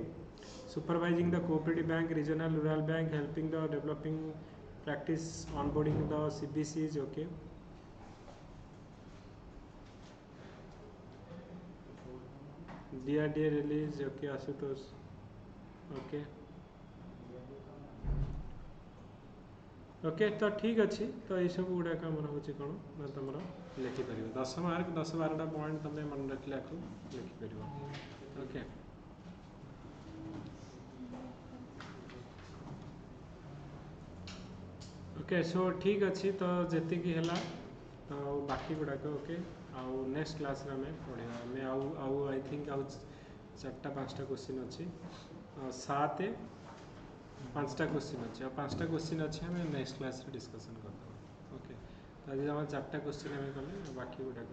supervising the cooperative bank regional rural bank helping the developing practice onboarding the CBCs okay DRDA release okay Ashutosh okay okay तो ठीक अच्छे तो ये सब गुड़ाक आमर हूँ कौन ना तुम लिखिपर 10 मार्क 10-12टा पॉइंट तुम मन रखला लिखिपर ओके ओके सो ठीक अच्छे तो जी है बाकी गुड़ाक ओके आउ नेक्स्ट क्लास रे हमें पढ़ा हमें आउ आई थिंक आउ 4-5टा क्वेश्चन अच्छी 7-5टा क्वेश्चन अच्छे और 5टा क्वेश्चन अच्छे हमें नेक्स्ट क्लास रे डिस्कशन करते ओके तो आज आम 4टा क्वेश्चन हमें कले बाकी गुड़ाक